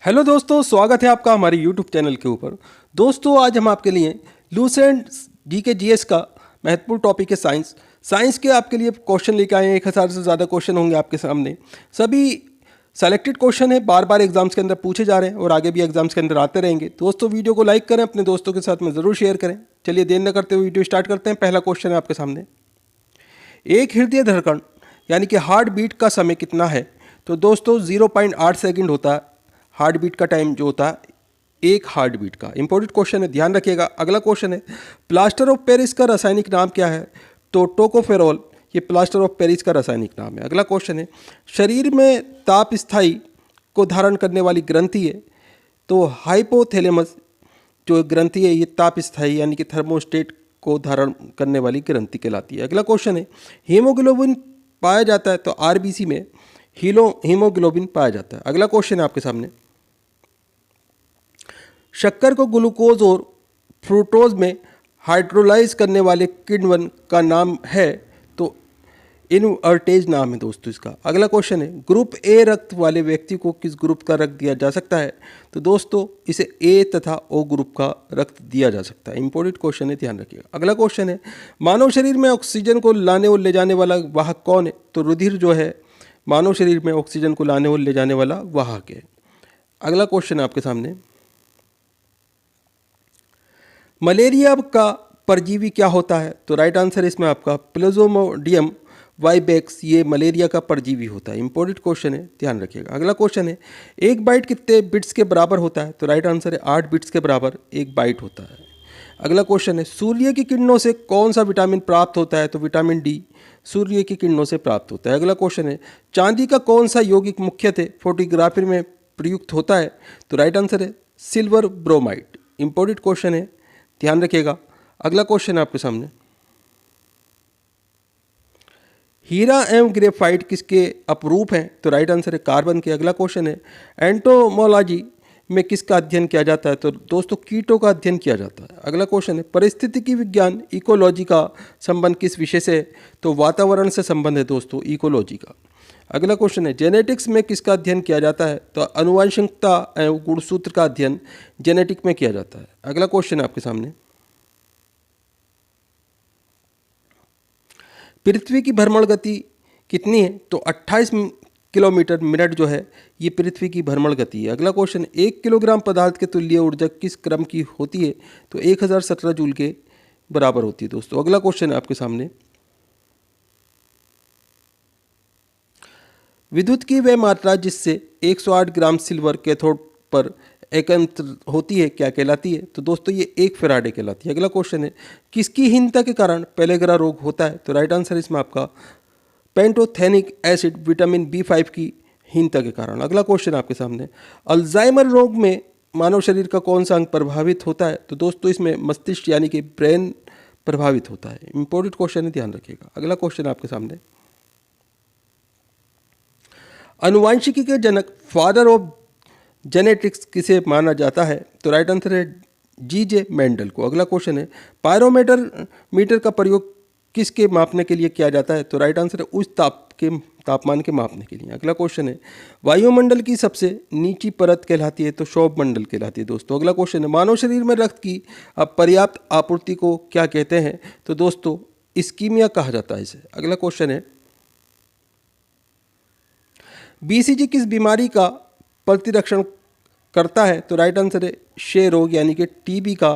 Hello दोस्तों, स्वागत है आपका हमारे यूट्यूब चैनल के ऊपर। दोस्तों, आज हम आपके लिए लूसेंट जीके जीएस का महत्वपूर्ण टॉपिक है साइंस के आपके लिए क्वेश्चन लेके आए हैं। 1000 से ज़्यादा क्वेश्चन होंगे आपके सामने। सभी सेलेक्टेड क्वेश्चन है, बार बार एग्जाम्स के अंदर पूछे जा रहे हैं और आगे भी एग्जाम्स के अंदर आते रहेंगे। दोस्तों, वीडियो को लाइक करें, अपने दोस्तों के साथ में ज़रूर शेयर करें। चलिए देर न करते हुए वीडियो स्टार्ट करते हैं। पहला क्वेश्चन है आपके सामने, एक हृदय धड़कन यानी कि हार्ट बीट का समय कितना है? तो दोस्तों 0.8 सेकंड होता है हार्ट बीट का टाइम जो होता है एक हार्ट बीट का। इंपॉर्टेंट क्वेश्चन है, ध्यान रखिएगा। अगला क्वेश्चन है, प्लास्टर ऑफ पेरिस का रासायनिक नाम क्या है? तो टोकोफेरोल, ये प्लास्टर ऑफ पेरिस का रासायनिक नाम है। अगला क्वेश्चन है, शरीर में ताप स्थायी को धारण करने वाली ग्रंथि है? तो हाइपोथैलेमस जो ग्रंथि है ये ताप स्थायी यानी कि थर्मोस्टेट को धारण करने वाली ग्रंथि कहलाती है। अगला क्वेश्चन है, हीमोग्लोबिन पाया जाता है? तो आरबीसी में हीमोग्लोबिन पाया जाता है। अगला क्वेश्चन है आपके सामने, शक्कर को ग्लूकोज और फ्रूक्टोज में हाइड्रोलाइज करने वाले किण्वन का नाम है? तो इनवर्टेज नाम है दोस्तों इसका। अगला क्वेश्चन है, ग्रुप ए रक्त वाले व्यक्ति को किस ग्रुप का रक्त दिया जा सकता है? तो दोस्तों इसे ए तथा ओ ग्रुप का रक्त दिया जा सकता है। इंपॉर्टेंट क्वेश्चन है, ध्यान रखिएगा। अगला क्वेश्चन है, मानव शरीर में ऑक्सीजन को लाने और ले जाने वाला वाहक कौन है? तो रुधिर जो है मानव शरीर में ऑक्सीजन को लाने और ले जाने वाला वाहक है। अगला क्वेश्चन है आपके सामने, मलेरिया का परजीवी क्या होता है? तो राइट आंसर इसमें आपका प्लाज्मोडियम वाइबैक्स, ये मलेरिया का परजीवी होता है। इंपॉर्टेंट क्वेश्चन है, ध्यान रखिएगा। अगला क्वेश्चन है, एक बाइट कितने बिट्स के बराबर होता है? तो राइट आंसर है 8 बिट्स के बराबर एक बाइट होता है। अगला क्वेश्चन है, सूर्य की किरणों से कौन सा विटामिन प्राप्त होता है? तो विटामिन डी सूर्य की किरणों से प्राप्त होता है। अगला क्वेश्चन है, चांदी का कौन सा यौगिक मुख्यतः फोटोग्राफी में प्रयुक्त होता है? तो राइट आंसर है सिल्वर ब्रोमाइड। इंपॉर्टेंट क्वेश्चन है, ध्यान रखिएगा। अगला क्वेश्चन है आपके सामने, हीरा एवं ग्रेफाइट किसके अपरूप हैं? तो राइट आंसर है कार्बन के। अगला क्वेश्चन है, एंटोमोलॉजी में किसका अध्ययन किया जाता है? तो दोस्तों कीटों का अध्ययन किया जाता है। अगला क्वेश्चन है, परिस्थितिकी विज्ञान इकोलॉजी का संबंध किस विषय से? तो वातावरण से संबंध है दोस्तों इकोलॉजी का। अगला क्वेश्चन है, जेनेटिक्स में किसका अध्ययन किया जाता है? तो आनुवंशिकता एवं गुणसूत्र का अध्ययन जेनेटिक में किया जाता है। अगला क्वेश्चन है आपके सामने, पृथ्वी की भ्रमण गति कितनी है? तो 28 किलोमीटर मिनट जो है ये पृथ्वी की भ्रमण गति है। अगला क्वेश्चन, 1 किलोग्राम पदार्थ के तुल्य ऊर्जा किस क्रम की होती है? तो 1017 जूल के बराबर होती है दोस्तों। अगला क्वेश्चन है आपके सामने, विद्युत की वह मात्रा जिससे 108 ग्राम सिल्वर कैथोड पर एकत्र होती है क्या कहलाती है? तो दोस्तों ये 1 फैराडे कहलाती है। अगला क्वेश्चन है, किसकी हीनता के कारण पेलेग्रा रोग होता है? तो राइट आंसर इसमें आपका पेंटोथेनिक एसिड विटामिन B5 की हीनता के कारण। अगला क्वेश्चन आपके सामने, अल्जाइमर रोग में मानव शरीर का कौन सा अंग प्रभावित होता है? तो दोस्तों इसमें मस्तिष्क यानी कि ब्रेन प्रभावित होता है। इंपॉर्टेंट क्वेश्चन है, ध्यान रखिएगा। अगला क्वेश्चन आपके सामने, आनुवंशिकी के जनक फादर ऑफ जेनेटिक्स किसे माना जाता है? तो राइट आंसर है G.J. मेंडल को। अगला क्वेश्चन है, मीटर का प्रयोग किसके मापने के लिए किया जाता है? तो राइट आंसर है उच्च तापमान के मापने के लिए। अगला क्वेश्चन है, वायुमंडल की सबसे नीची परत कहलाती है? तो क्षोभ मंडल कहलाती है दोस्तों। अगला क्वेश्चन है, मानव शरीर में रक्त की पर्याप्त आपूर्ति को क्या कहते हैं? तो दोस्तों इस्कीमिया कहा जाता है इसे। अगला क्वेश्चन है, BCG किस बीमारी का प्रतिरक्षण करता है? तो राइट आंसर है क्षय रोग यानी कि TB का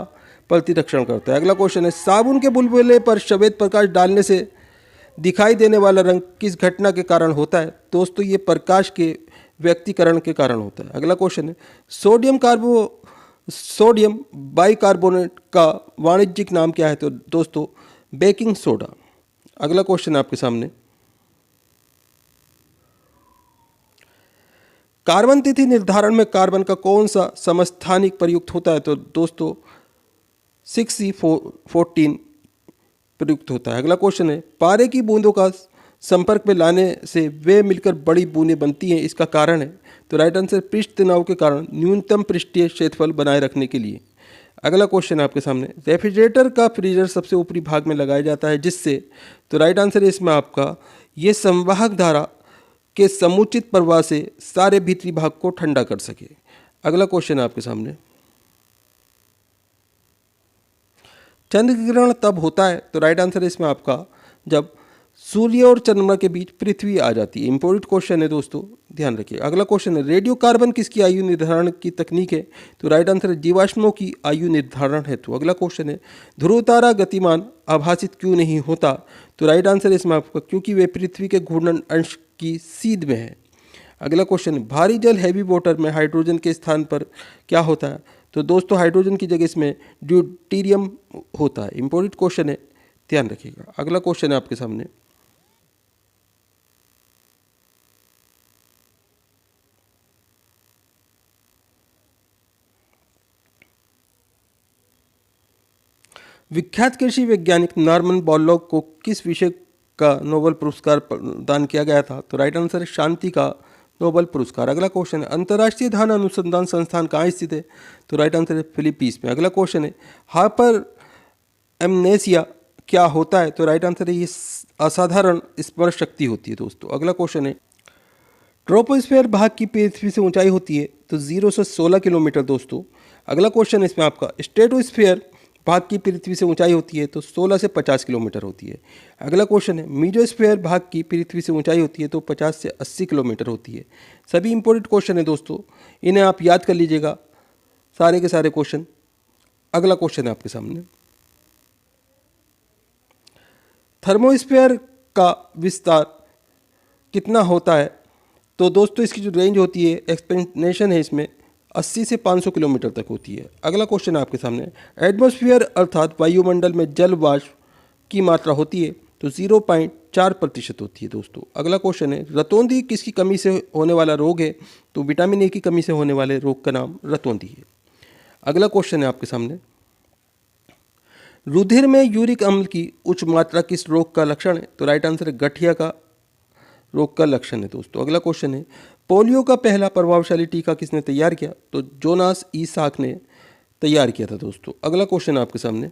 प्रतिरक्षण करता है। अगला क्वेश्चन है, साबुन के बुलबुले पर श्वेत प्रकाश डालने से दिखाई देने वाला रंग किस घटना के कारण होता है? दोस्तों ये प्रकाश के व्यक्तीकरण के कारण होता है। अगला क्वेश्चन है, सोडियम बाइकार्बोनेट का वाणिज्यिक नाम क्या है? तो दोस्तों बेकिंग सोडा। अगला क्वेश्चन आपके सामने, कार्बन तिथि निर्धारण में कार्बन का कौन सा समस्थानिक प्रयुक्त होता है? तो दोस्तों 6C14 प्रयुक्त होता है। अगला क्वेश्चन है, पारे की बूंदों का संपर्क में लाने से वे मिलकर बड़ी बूंदें बनती हैं, इसका कारण है? तो राइट आंसर पृष्ठ तनाव के कारण न्यूनतम पृष्ठीय क्षेत्रफल बनाए रखने के लिए। अगला क्वेश्चन है आपके सामने, रेफ्रिजरेटर का फ्रीजर सबसे ऊपरी भाग में लगाया जाता है जिससे? तो राइट आंसर है इसमें आपका ये संवाहक धारा के समुचित प्रवाह से सारे भीतरी भाग को ठंडा कर सके। अगला क्वेश्चन है आपके सामने, चंद्र ग्रहण तब होता है, तो राइट आंसर है इसमें आपका जब सूर्य और चंद्रमा के बीच पृथ्वी आ जाती है। इंपॉर्टेंट क्वेश्चन है दोस्तों, ध्यान रखिए। अगला क्वेश्चन है, रेडियो कार्बन किसकी आयु निर्धारण की तकनीक है, तो राइट आंसर है जीवाश्मों की आयु निर्धारण है। तो अगला क्वेश्चन है, ध्रुव तारा गतिमान आभासित क्यों नहीं होता, तो राइट आंसर है इसमें आपका क्योंकि वे पृथ्वी के घूर्णन अंश की सीध में है। अगला क्वेश्चन है, भारी जल हैवी वाटर में हाइड्रोजन के स्थान पर क्या होता है, तो दोस्तों हाइड्रोजन की जगह इसमें ड्यूटेरियम होता है। इंपॉर्टेंट क्वेश्चन है, ध्यान रखिएगा। अगला क्वेश्चन है आपके सामने, विख्यात कृषि वैज्ञानिक नॉर्मन बोरलॉग को किस विषय का नोबेल पुरस्कार प्रदान किया गया था, तो राइट आंसर है शांति का नोबेल पुरस्कार। अगला क्वेश्चन है, अंतर्राष्ट्रीय धान अनुसंधान संस्थान कहाँ स्थित है, तो राइट आंसर है फिलीपींस में। अगला क्वेश्चन है, हाइपर एमनेसिया क्या होता है, तो राइट आंसर है ये असाधारण स्मरण शक्ति होती है दोस्तों। अगला क्वेश्चन है, ट्रोपोस्फेयर भाग की पृथ्वी से ऊंचाई होती है, तो 0 से 16 किलोमीटर दोस्तों। अगला क्वेश्चन है इसमें आपका, स्ट्रेटोस्फेयर भाग की पृथ्वी से ऊंचाई होती है, तो 16 से 50 किलोमीटर होती है। अगला क्वेश्चन है, मीजोस्फेयर भाग की पृथ्वी से ऊंचाई होती है, तो 50 से 80 किलोमीटर होती है। सभी इंपॉर्टेंट क्वेश्चन है दोस्तों, इन्हें आप याद कर लीजिएगा सारे के सारे क्वेश्चन। अगला क्वेश्चन है आपके सामने, थर्मोस्फेयर का विस्तार कितना होता है, तो दोस्तों इसकी जो रेंज होती है, एक्सपेंशन है इसमें 80 से 500 किलोमीटर तक होती है। अगला क्वेश्चन है आपके सामने, एटमॉस्फेयर अर्थात वायुमंडल में जल वाष्प की मात्रा होती है, तो 0.4% होती है दोस्तों। अगला क्वेश्चन है, रतौंधी किसकी कमी से होने वाला रोग है, तो विटामिन ए की कमी से होने वाले रोग का नाम रतौंधी है। अगला क्वेश्चन है आपके सामने, रुधिर में यूरिक अम्ल की उच्च मात्रा किस रोग का लक्षण है, तो राइट आंसर है गठिया का रोग का लक्षण है दोस्तों। अगला क्वेश्चन है, पोलियो का पहला प्रभावशाली टीका किसने तैयार किया, तो जोनास ईसाक ने तैयार किया था दोस्तों। अगला क्वेश्चन है आपके सामने,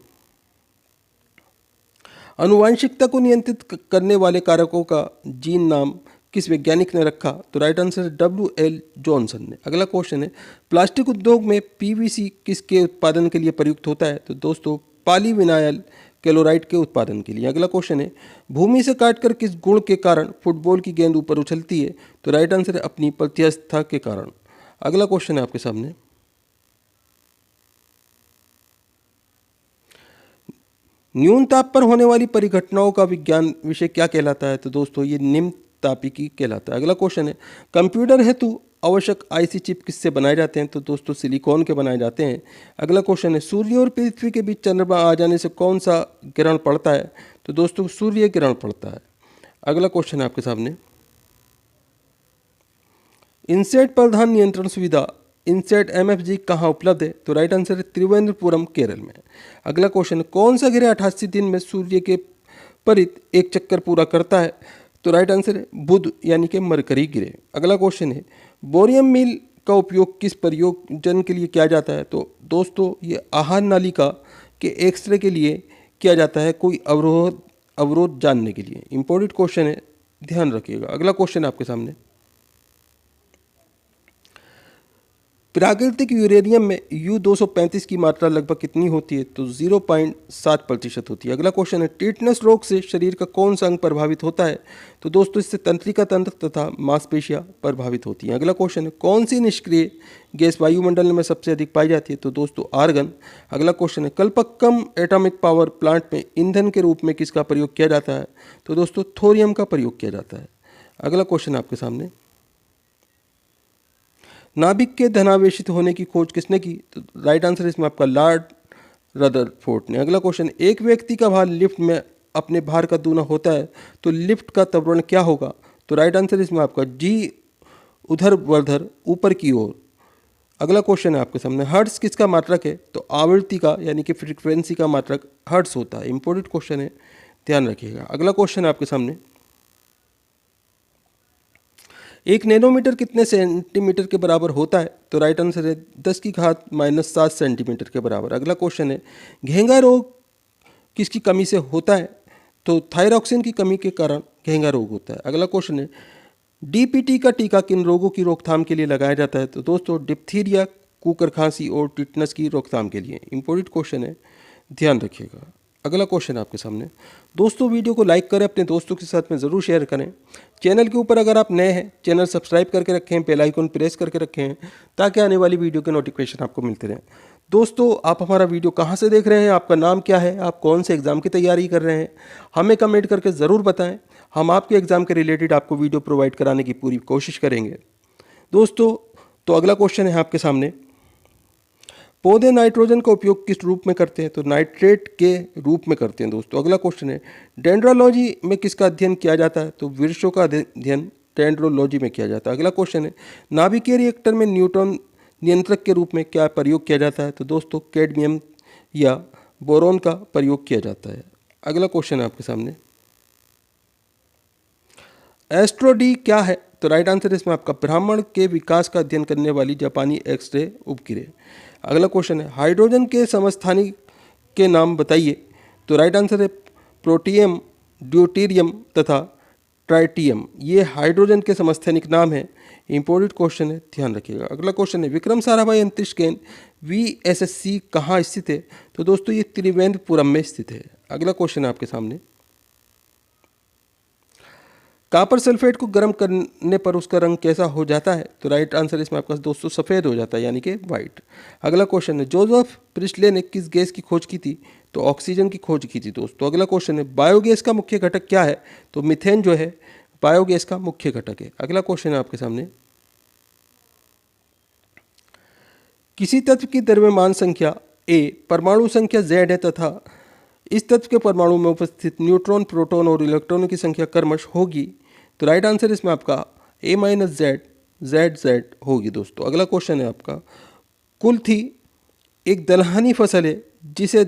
आनुवंशिकता को नियंत्रित करने वाले कारकों का जीन नाम किस वैज्ञानिक ने रखा, तो राइट आंसर है W.L. जॉनसन ने। अगला क्वेश्चन है, प्लास्टिक उद्योग में PVC किसके उत्पादन के लिए प्रयुक्त होता है, तो दोस्तों पॉलीविनाइल क्लोराइड के उत्पादन के लिए। अगला क्वेश्चन है, भूमि से काटकर किस गुण के कारण फुटबॉल की गेंद ऊपर उछलती है, तो राइट आंसर है अपनी प्रत्यस्थता के कारण। अगला क्वेश्चन है आपके सामने, न्यून ताप पर होने वाली परिघटनाओं का विज्ञान विषय क्या कहलाता है, तो दोस्तों ये निम्न तापिकी कहलाता है। अगला क्वेश्चन है, कंप्यूटर हेतु आवश्यक IC चिप किससे बनाए जाते हैं, तो दोस्तों सिलिकॉन के बनाए जाते हैं। अगला क्वेश्चन है, सूर्य और पृथ्वी के बीच चंद्रमा आ जाने से कौन सा ग्रहण पड़ता है, तो दोस्तों सूर्य ग्रहण पड़ता है। अगला क्वेश्चन है आपके सामने, इनसेट प्रधान नियंत्रण सुविधा इनसेट MFG कहाँ उपलब्ध है, तो राइट आंसर है त्रिवेंद्रपुरम केरल में। अगला क्वेश्चन, कौन सा ग्रह 88 दिन में सूर्य के परित एक चक्कर पूरा करता है, तो राइट आंसर है बुध यानी कि मरकरी ग्रह। अगला क्वेश्चन है, बोरियम मील का उपयोग किस प्रयोजन के लिए किया जाता है, तो दोस्तों ये आहार नालिका के एक्सरे के लिए किया जाता है, कोई अवरोध जानने के लिए। इंपॉर्टेंट क्वेश्चन है, ध्यान रखिएगा। अगला क्वेश्चन है आपके सामने, प्राकृतिक यूरेनियम में U-235 की मात्रा लगभग कितनी होती है, तो 0.7% होती है। अगला क्वेश्चन है, टिटनस रोग से शरीर का कौन सा अंग प्रभावित होता है, तो दोस्तों इससे तंत्रिका तंत्र तथा मांसपेशियां प्रभावित होती हैं। अगला क्वेश्चन है, कौन सी निष्क्रिय गैस वायुमंडल में सबसे अधिक पाई जाती है, तो दोस्तों आर्गन। अगला क्वेश्चन है, कल्पक्कम एटॉमिक पावर प्लांट में ईंधन के रूप में किसका प्रयोग किया जाता है, तो दोस्तों थोरियम का प्रयोग किया जाता है। अगला क्वेश्चन आपके सामने, नाभिक के धनावेशित होने की खोज किसने की, तो राइट आंसर इसमें आपका लॉर्ड रदरफोर्ड ने। अगला क्वेश्चन, एक व्यक्ति का भार लिफ्ट में अपने भार का दूना होता है, तो लिफ्ट का त्वरण क्या होगा, तो राइट आंसर इसमें आपका G ऊर्ध्वाधर ऊपर की ओर। अगला क्वेश्चन है आपके सामने, हर्ट्ज किसका मात्रक है, तो आवृत्ति का यानी कि फ्रीक्वेंसी का मात्रक हर्ट्ज होता है। इंपॉर्टेंट क्वेश्चन है, ध्यान रखिएगा। अगला क्वेश्चन है आपके सामने, 1 नैनोमीटर कितने सेंटीमीटर के बराबर होता है, तो राइट आंसर है 10⁻⁻7 सेंटीमीटर के बराबर। अगला क्वेश्चन है, घेंगा रोग किसकी कमी से होता है, तो थायरॉक्सिन की कमी के कारण घेंगा रोग होता है। अगला क्वेश्चन है, DPT का टीका किन रोगों की रोकथाम के लिए लगाया जाता है, तो दोस्तों डिप्थीरिया, कुकर खांसी और टिटनस की रोकथाम के लिए। इंपॉर्टेंट क्वेश्चन है, ध्यान रखिएगा। अगला क्वेश्चन आपके सामने। दोस्तों वीडियो को लाइक करें, अपने दोस्तों के साथ में ज़रूर शेयर करें। चैनल के ऊपर अगर आप नए हैं, चैनल सब्सक्राइब करके रखें, बेल आइकन प्रेस करके रखें ताकि आने वाली वीडियो के नोटिफिकेशन आपको मिलते रहें। दोस्तों आप हमारा वीडियो कहाँ से देख रहे हैं, आपका नाम क्या है, आप कौन से एग्ज़ाम की तैयारी कर रहे हैं, हमें कमेंट करके ज़रूर बताएं। हम आपके एग्ज़ाम के रिलेटेड आपको वीडियो प्रोवाइड कराने की पूरी कोशिश करेंगे। दोस्तों तो अगला क्वेश्चन है आपके सामने, पौधे नाइट्रोजन का उपयोग किस रूप में करते हैं? तो नाइट्रेट के रूप में करते हैं। दोस्तों अगला क्वेश्चन है, डेंड्रोलॉजी में किसका अध्ययन किया जाता है? तो वृक्षों का अध्ययन डेंड्रोलॉजी में किया जाता है। अगला क्वेश्चन है, नाभिकीय रिएक्टर में न्यूट्रॉन नियंत्रक के रूप में क्या प्रयोग किया जाता है? तो दोस्तों कैडमियम या बोरॉन का प्रयोग किया जाता है। अगला क्वेश्चन है आपके सामने, एस्ट्रो डी क्या है? तो राइट आंसर इसमें आपका ब्राह्मण के विकास का अध्ययन करने वाली जापानी एक्सरे उपग्रह। अगला क्वेश्चन है, हाइड्रोजन के समस्थानिक के नाम बताइए। तो राइट आंसर है प्रोटियम, ड्यूटेरियम तथा ट्राइटियम। ये हाइड्रोजन के समस्थानिक नाम है। इंपॉर्टेंट क्वेश्चन है, ध्यान रखिएगा। अगला क्वेश्चन है, विक्रम साराभाई अंतरिक्ष केंद्र VSSC कहाँ स्थित है? तो दोस्तों ये त्रिवेंद्रपुरम में स्थित है। अगला क्वेश्चन है आपके सामने, कॉपर सल्फेट को गर्म करने पर उसका रंग कैसा हो जाता है? तो राइट आंसर इसमें आपका दोस्तों सफ़ेद हो जाता है, यानी कि वाइट। अगला क्वेश्चन है, जोसेफ प्रिस्टले ने किस गैस की खोज की थी? तो ऑक्सीजन की खोज की थी। दोस्तों अगला क्वेश्चन है, बायोगैस का मुख्य घटक क्या है? तो मीथेन जो है बायोगैस का मुख्य घटक है। अगला क्वेश्चन है आपके सामने, किसी तत्व की द्रव्यमान संख्या A परमाणु संख्या Z है तथा इस तत्व के परमाणु में उपस्थित न्यूट्रॉन, प्रोटॉन और इलेक्ट्रॉनों की संख्या क्रमश होगी। तो राइट आंसर इसमें आपका A-Z होगी। दोस्तों अगला क्वेश्चन है आपका, कुल्थी एक दलहनी फसल है जिसे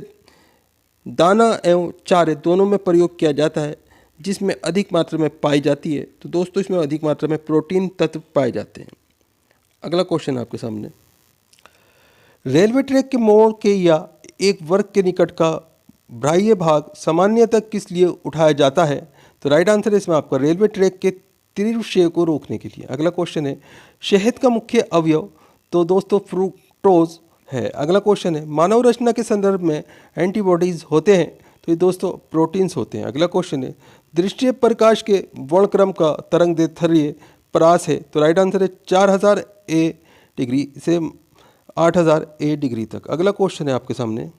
दाना एवं चारे दोनों में प्रयोग किया जाता है, जिसमें अधिक मात्रा में पाई जाती है। तो दोस्तों इसमें अधिक मात्रा में प्रोटीन तत्व पाए जाते हैं। अगला क्वेश्चन आपके सामने, रेलवे ट्रैक के मोड़ के या एक वर्ग के निकट का बाह्य भाग सामान्यतः किस लिए उठाया जाता है? तो राइट आंसर इसमें आपका रेलवे ट्रैक के तीव्र क्षय को रोकने के लिए। अगला क्वेश्चन है, शहद का मुख्य अवयव? तो दोस्तों फ्रुक्टोज है। अगला क्वेश्चन है, मानव रचना के संदर्भ में एंटीबॉडीज होते हैं? तो ये दोस्तों प्रोटीन्स होते हैं। अगला क्वेश्चन है, दृश्य प्रकाश के वर्णक्रम का तरंग दैर्ध्य परास है? तो राइट आंसर है 4000 A डिग्री से 8000 A डिग्री तक। अगला क्वेश्चन है आपके सामने,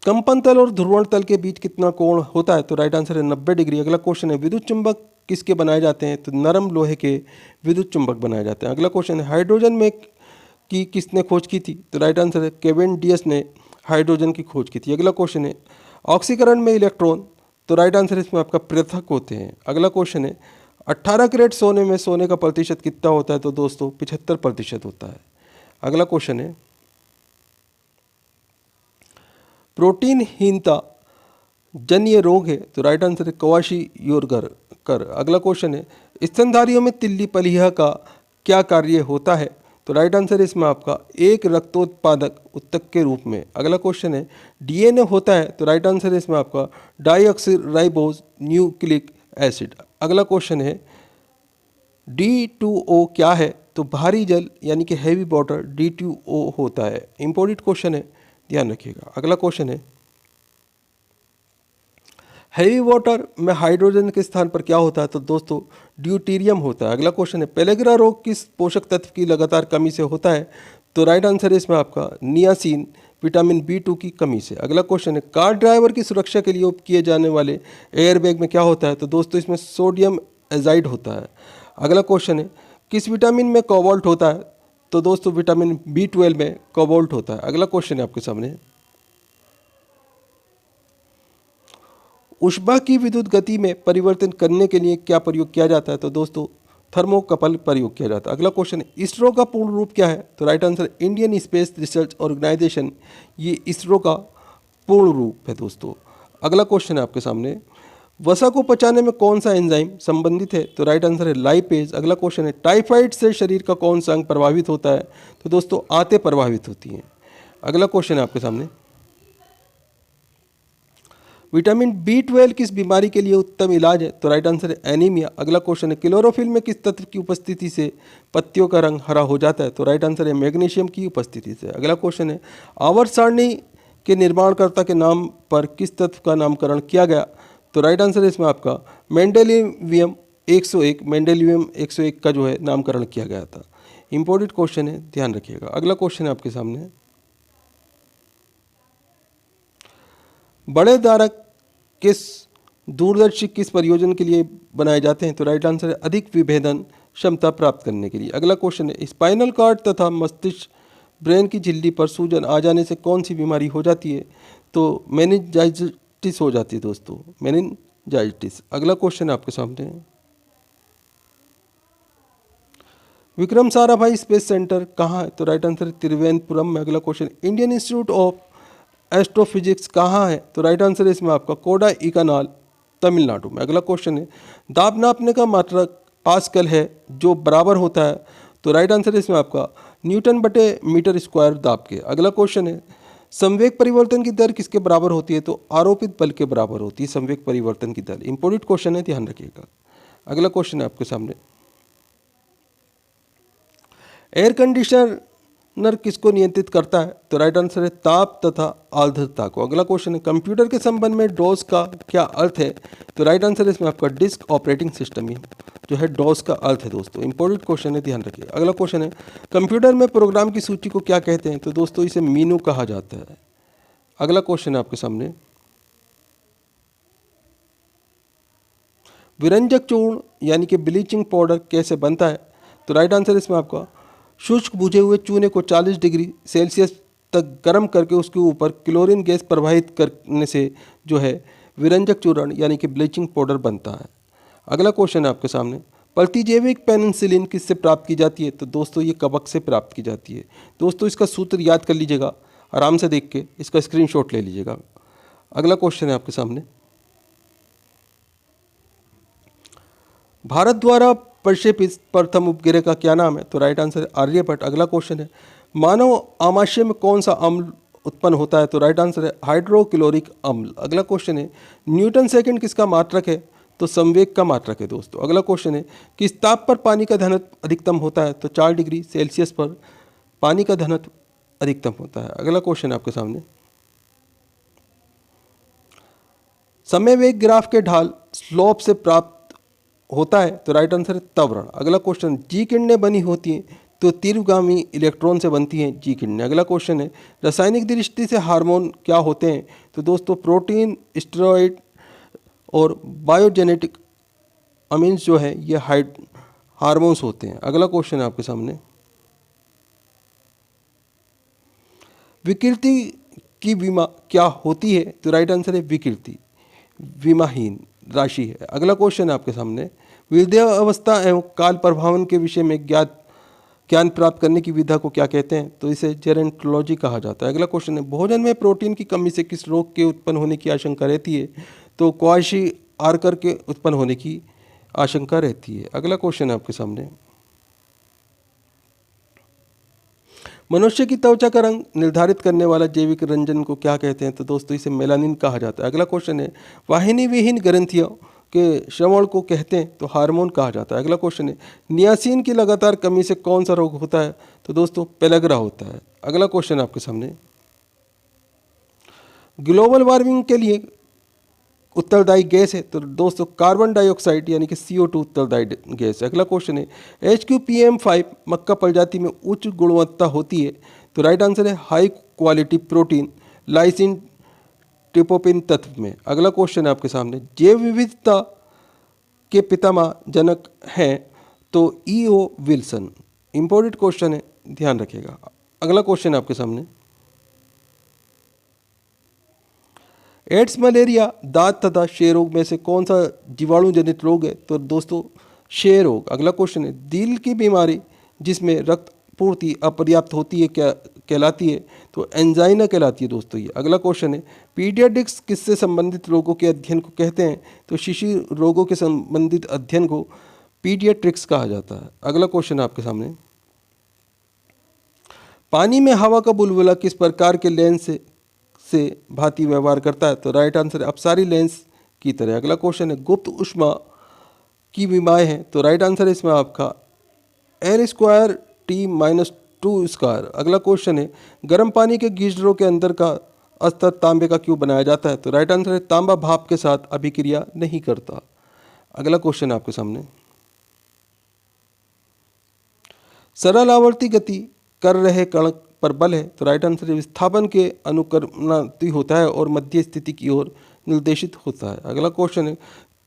कंपन तल और ध्रुवण तल के बीच कितना कोण होता है? तो राइट आंसर है 90 डिग्री। अगला क्वेश्चन है, विद्युत चुंबक किसके बनाए जाते हैं? तो नरम लोहे के विद्युत चुंबक बनाए जाते हैं। अगला क्वेश्चन है, हाइड्रोजन में की किसने खोज की थी? तो राइट आंसर है कैवेंडिश ने हाइड्रोजन की खोज की थी। अगला क्वेश्चन है, ऑक्सीकरण में इलेक्ट्रॉन? तो राइट आंसर इसमें आपका पृथक होते हैं। अगला क्वेश्चन है, 18 कैरेट सोने में सोने का प्रतिशत कितना होता है? तो दोस्तों 75% होता है। अगला क्वेश्चन है, प्रोटीनहीनता जन्य रोग है? तो राइट आंसर है कवाशी-योरगर कर। अगला क्वेश्चन है, स्तनधारियों में तिल्ली पलीहा का क्या कार्य होता है? तो राइट आंसर इसमें आपका एक रक्तोत्पादक उत्तक के रूप में। अगला क्वेश्चन है, DNA होता है? तो राइट आंसर इसमें आपका डाईऑक्सीराइबोज न्यूक्लिक एसिड। अगला क्वेश्चन है, D2O क्या है? तो भारी जल यानी कि हैवी वाटर D2O होता है। इंपॉर्टेंट क्वेश्चन है, ध्यान रखिएगा। अगला क्वेश्चन है, हैवी वाटर में हाइड्रोजन के स्थान पर क्या होता है? तो दोस्तों ड्यूटेरियम होता है। अगला क्वेश्चन है, पेलेग्रा रोग किस पोषक तत्व की लगातार कमी से होता है? तो राइट आंसर है इसमें आपका नियासिन विटामिन B2 की कमी से। अगला क्वेश्चन है, कार ड्राइवर की सुरक्षा के लिए उपयोग किए जाने वाले एयरबैग में क्या होता है? तो दोस्तों इसमें सोडियम एजाइड होता है। अगला क्वेश्चन है, किस विटामिन में कोबाल्ट होता है? तो दोस्तों विटामिन B12 में कोबाल्ट होता है। अगला क्वेश्चन है आपके सामने, ऊष्मा की विद्युत गति में परिवर्तन करने के लिए क्या प्रयोग किया जाता है? तो दोस्तों थर्मोकपल प्रयोग किया जाता है। अगला क्वेश्चन है, इसरो का पूर्ण रूप क्या है? तो right answer Indian space research organisation, ये इसरो का पूर्ण रूप है। दोस्तों अगला क्वेश्चन है आपके सामने, वसा को पचाने में कौन सा एंजाइम संबंधित है? तो राइट आंसर है लाइपेज। अगला क्वेश्चन है, टाइफाइड से शरीर का कौन सा अंग प्रभावित होता है? तो दोस्तों आंतें प्रभावित होती हैं। अगला क्वेश्चन है आपके सामने, विटामिन B12 किस बीमारी के लिए उत्तम इलाज है? तो राइट आंसर है एनीमिया। अगला क्वेश्चन है क्लोरोफिल में किस तत्व की उपस्थिति से पत्तियों का रंग हरा हो जाता है? तो राइट आंसर है मैग्नीशियम की उपस्थिति से। अगला क्वेश्चन है आवर्त सारणी के निर्माणकर्ता के नाम पर किस तत्व का नामकरण किया गया? तो राइट आंसर है इसमें आपका मेंडेलिवियम 101, मेंडेलिवियम 101 का जो है नामकरण किया गया था। इंपॉर्टेंट क्वेश्चन है, ध्यान रखिएगा। अगला क्वेश्चन है आपके सामने, बड़े धारक किस दूरदर्शी किस परियोजना के लिए बनाए जाते हैं? तो राइट आंसर है अधिक विभेदन क्षमता प्राप्त करने के लिए। अगला क्वेश्चन है स्पाइनल कॉर्ड तथा मस्तिष्क ब्रेन की झिल्ली पर सूजन आ जाने से कौन सी बीमारी हो जाती है? तो मेनिंजाइटिस हो जाती है दोस्तों, मेनिंजाइटिस। अगला क्वेश्चन है आपके सामने, विक्रम साराभाई स्पेस सेंटर कहाँ है? तो राइट आंसर है तिरुवनंतपुरम में। अगला question, Indian institute of astrophysics कहाँ है? तो राइट आंसर है इसमें आपका कोडा इकानाल तमिलनाडु में। अगला क्वेश्चन है दाब नापने का मात्रक पास्कल है जो बराबर होता है? तो राइट आंसर है इसमें आपका न्यूटन बटे मीटर स्क्वायर दाब के। अगला क्वेश्चन है संवेग परिवर्तन की दर किसके बराबर होती है? तो आरोपित बल के बराबर होती है संवेग परिवर्तन की दर। इंपॉर्टेंट क्वेश्चन है, ध्यान रखिएगा। अगला क्वेश्चन है आपके सामने, एयर कंडीशनर किसको नियंत्रित करता है? तो राइट आंसर है ताप तथा आर्द्रता को। अगला क्वेश्चन है कंप्यूटर के संबंध में डॉस का क्या अर्थ है? तो राइट आंसर है इसमें आपका डिस्क ऑपरेटिंग सिस्टम ही जो है डॉस का अर्थ है दोस्तों। इंपॉर्टेंट क्वेश्चन है, ध्यान रखिए। अगला क्वेश्चन है कंप्यूटर में प्रोग्राम की सूची को क्या कहते हैं? तो दोस्तों इसे मीनू कहा जाता है। अगला क्वेश्चन है आपके सामने, विरंजक चूर्ण यानी कि ब्लीचिंग पाउडर कैसे बनता है? तो राइट आंसर इसमें आपका शुष्क बुझे हुए चूने को 40 डिग्री सेल्सियस तक गर्म करके उसके ऊपर क्लोरीन गैस प्रवाहित करने से जो है विरंजक चूर्ण यानी कि ब्लीचिंग पाउडर बनता है। अगला क्वेश्चन है आपके सामने, प्रतिजैविक पेनिसिलिन किससे प्राप्त की जाती है? तो दोस्तों ये कवक से प्राप्त की जाती है। दोस्तों इसका सूत्र याद कर लीजिएगा, आराम से देख के इसका स्क्रीनशॉट ले लीजिएगा। अगला क्वेश्चन है आपके सामने, भारत द्वारा प्रक्षेपित प्रथम उपग्रह का क्या नाम है? तो राइट आंसर है आर्यभट्ट। अगला क्वेश्चन है मानव आमाशय में कौन सा अम्ल उत्पन्न होता है? तो राइट आंसर है हाइड्रोक्लोरिक अम्ल। अगला क्वेश्चन है न्यूटन सेकंड किसका मात्रक है? तो संवेग का मात्रक है दोस्तों। अगला क्वेश्चन है किस ताप पर पानी का घनत्व अधिकतम होता है? तो 4 डिग्री सेल्सियस पर पानी का घनत्व अधिकतम होता है। अगला क्वेश्चन है आपके सामने, समय वेग ग्राफ के ढाल स्लोप से प्राप्त होता है? तो राइट आंसर है त्वरण। अगला क्वेश्चन, जी किरणें बनी होती हैं तो तीव्रगामी इलेक्ट्रॉन से बनती हैं जी किरणें। अगला क्वेश्चन है रासायनिक दृष्टि से हार्मोन क्या होते हैं? तो दोस्तों प्रोटीन, स्टेरॉइड और बायोजेनेटिक अमीन्स जो है ये हार्मोन्स होते हैं। अगला क्वेश्चन है आपके सामने, विकृति की विमा क्या होती है? तो राइट आंसर है विकृति विमाहीन राशि है। अगला क्वेश्चन है आपके सामने, वृद्धावस्था एवं काल प्रभावन के विषय में ज्ञान प्राप्त करने की विधा को क्या कहते हैं? तो इसे जेरेंटोलॉजी कहा जाता है। अगला क्वेश्चन है भोजन में प्रोटीन की कमी से किस रोग के उत्पन्न होने की आशंका रहती है? तो क्वाशी आर्कर के उत्पन्न होने की आशंका रहती है। अगला क्वेश्चन है आपके सामने, मनुष्य की त्वचा का रंग निर्धारित करने वाला जैविक रंजन को क्या कहते हैं? तो दोस्तों इसे मेलानिन कहा जाता है। अगला क्वेश्चन है वाहिनी विहीन ग्रंथियों के श्रवण को कहते हैं तो हार्मोन कहा जाता है। अगला क्वेश्चन है नियासिन की लगातार कमी से कौन सा रोग होता है? तो दोस्तों पेलग्रा होता है। अगला क्वेश्चन आपके सामने, ग्लोबल वार्मिंग के लिए उत्तरदायी गैस है? तो दोस्तों कार्बन डाइऑक्साइड यानी कि CO2 उत्तरदायी गैस है। अगला क्वेश्चन है HQPM5 मक्का प्रजाति में उच्च गुणवत्ता होती है? तो राइट आंसर है high quality protein lysine tryptophan तत्व में। अगला क्वेश्चन है आपके सामने, जैव विविधता के पितामह जनक हैं? तो E.O. विल्सन। इंपॉर्टेंट क्वेश्चन है, ध्यान रखिएगा। अगला क्वेश्चन है आपके सामने, एड्स, मलेरिया, दांत तथा क्षय रोग में से कौन सा जीवाणु जनित रोग है? तो दोस्तों क्षय रोग। अगला क्वेश्चन है दिल की बीमारी जिसमें रक्त पूर्ति अपर्याप्त होती है क्या कहलाती है? तो एंजाइना कहलाती है दोस्तों ये। अगला क्वेश्चन है पीडियाट्रिक्स किससे संबंधित रोगों के अध्ययन को कहते हैं? तो शिशु रोगों के संबंधित अध्ययन को पीडियाट्रिक्स कहा जाता है। अगला क्वेश्चन है आपके सामने, पानी में हवा का बुलबुला किस प्रकार के लेंस से भांति व्यवहार करता है? तो राइट आंसर है अपसारी लेंस की तरह। अगला क्वेश्चन है गुप्त ऊष्मा की विमाएँ हैं? तो राइट आंसर है इसमें आपका N²T-2 स्क्वायर। अगला क्वेश्चन है गर्म पानी के गीजरों के अंदर का अस्तर तांबे का क्यों बनाया जाता है? तो राइट आंसर है तांबा भाप के साथ अभिक्रिया नहीं करता। अगला क्वेश्चन है आपके सामने सरल आवर्ती गति कर रहे कण पर बल है? तो राइट आंसर है विस्थापन के अनुकरणाती होता है और मध्य स्थिति की ओर निर्देशित होता है। अगला क्वेश्चन है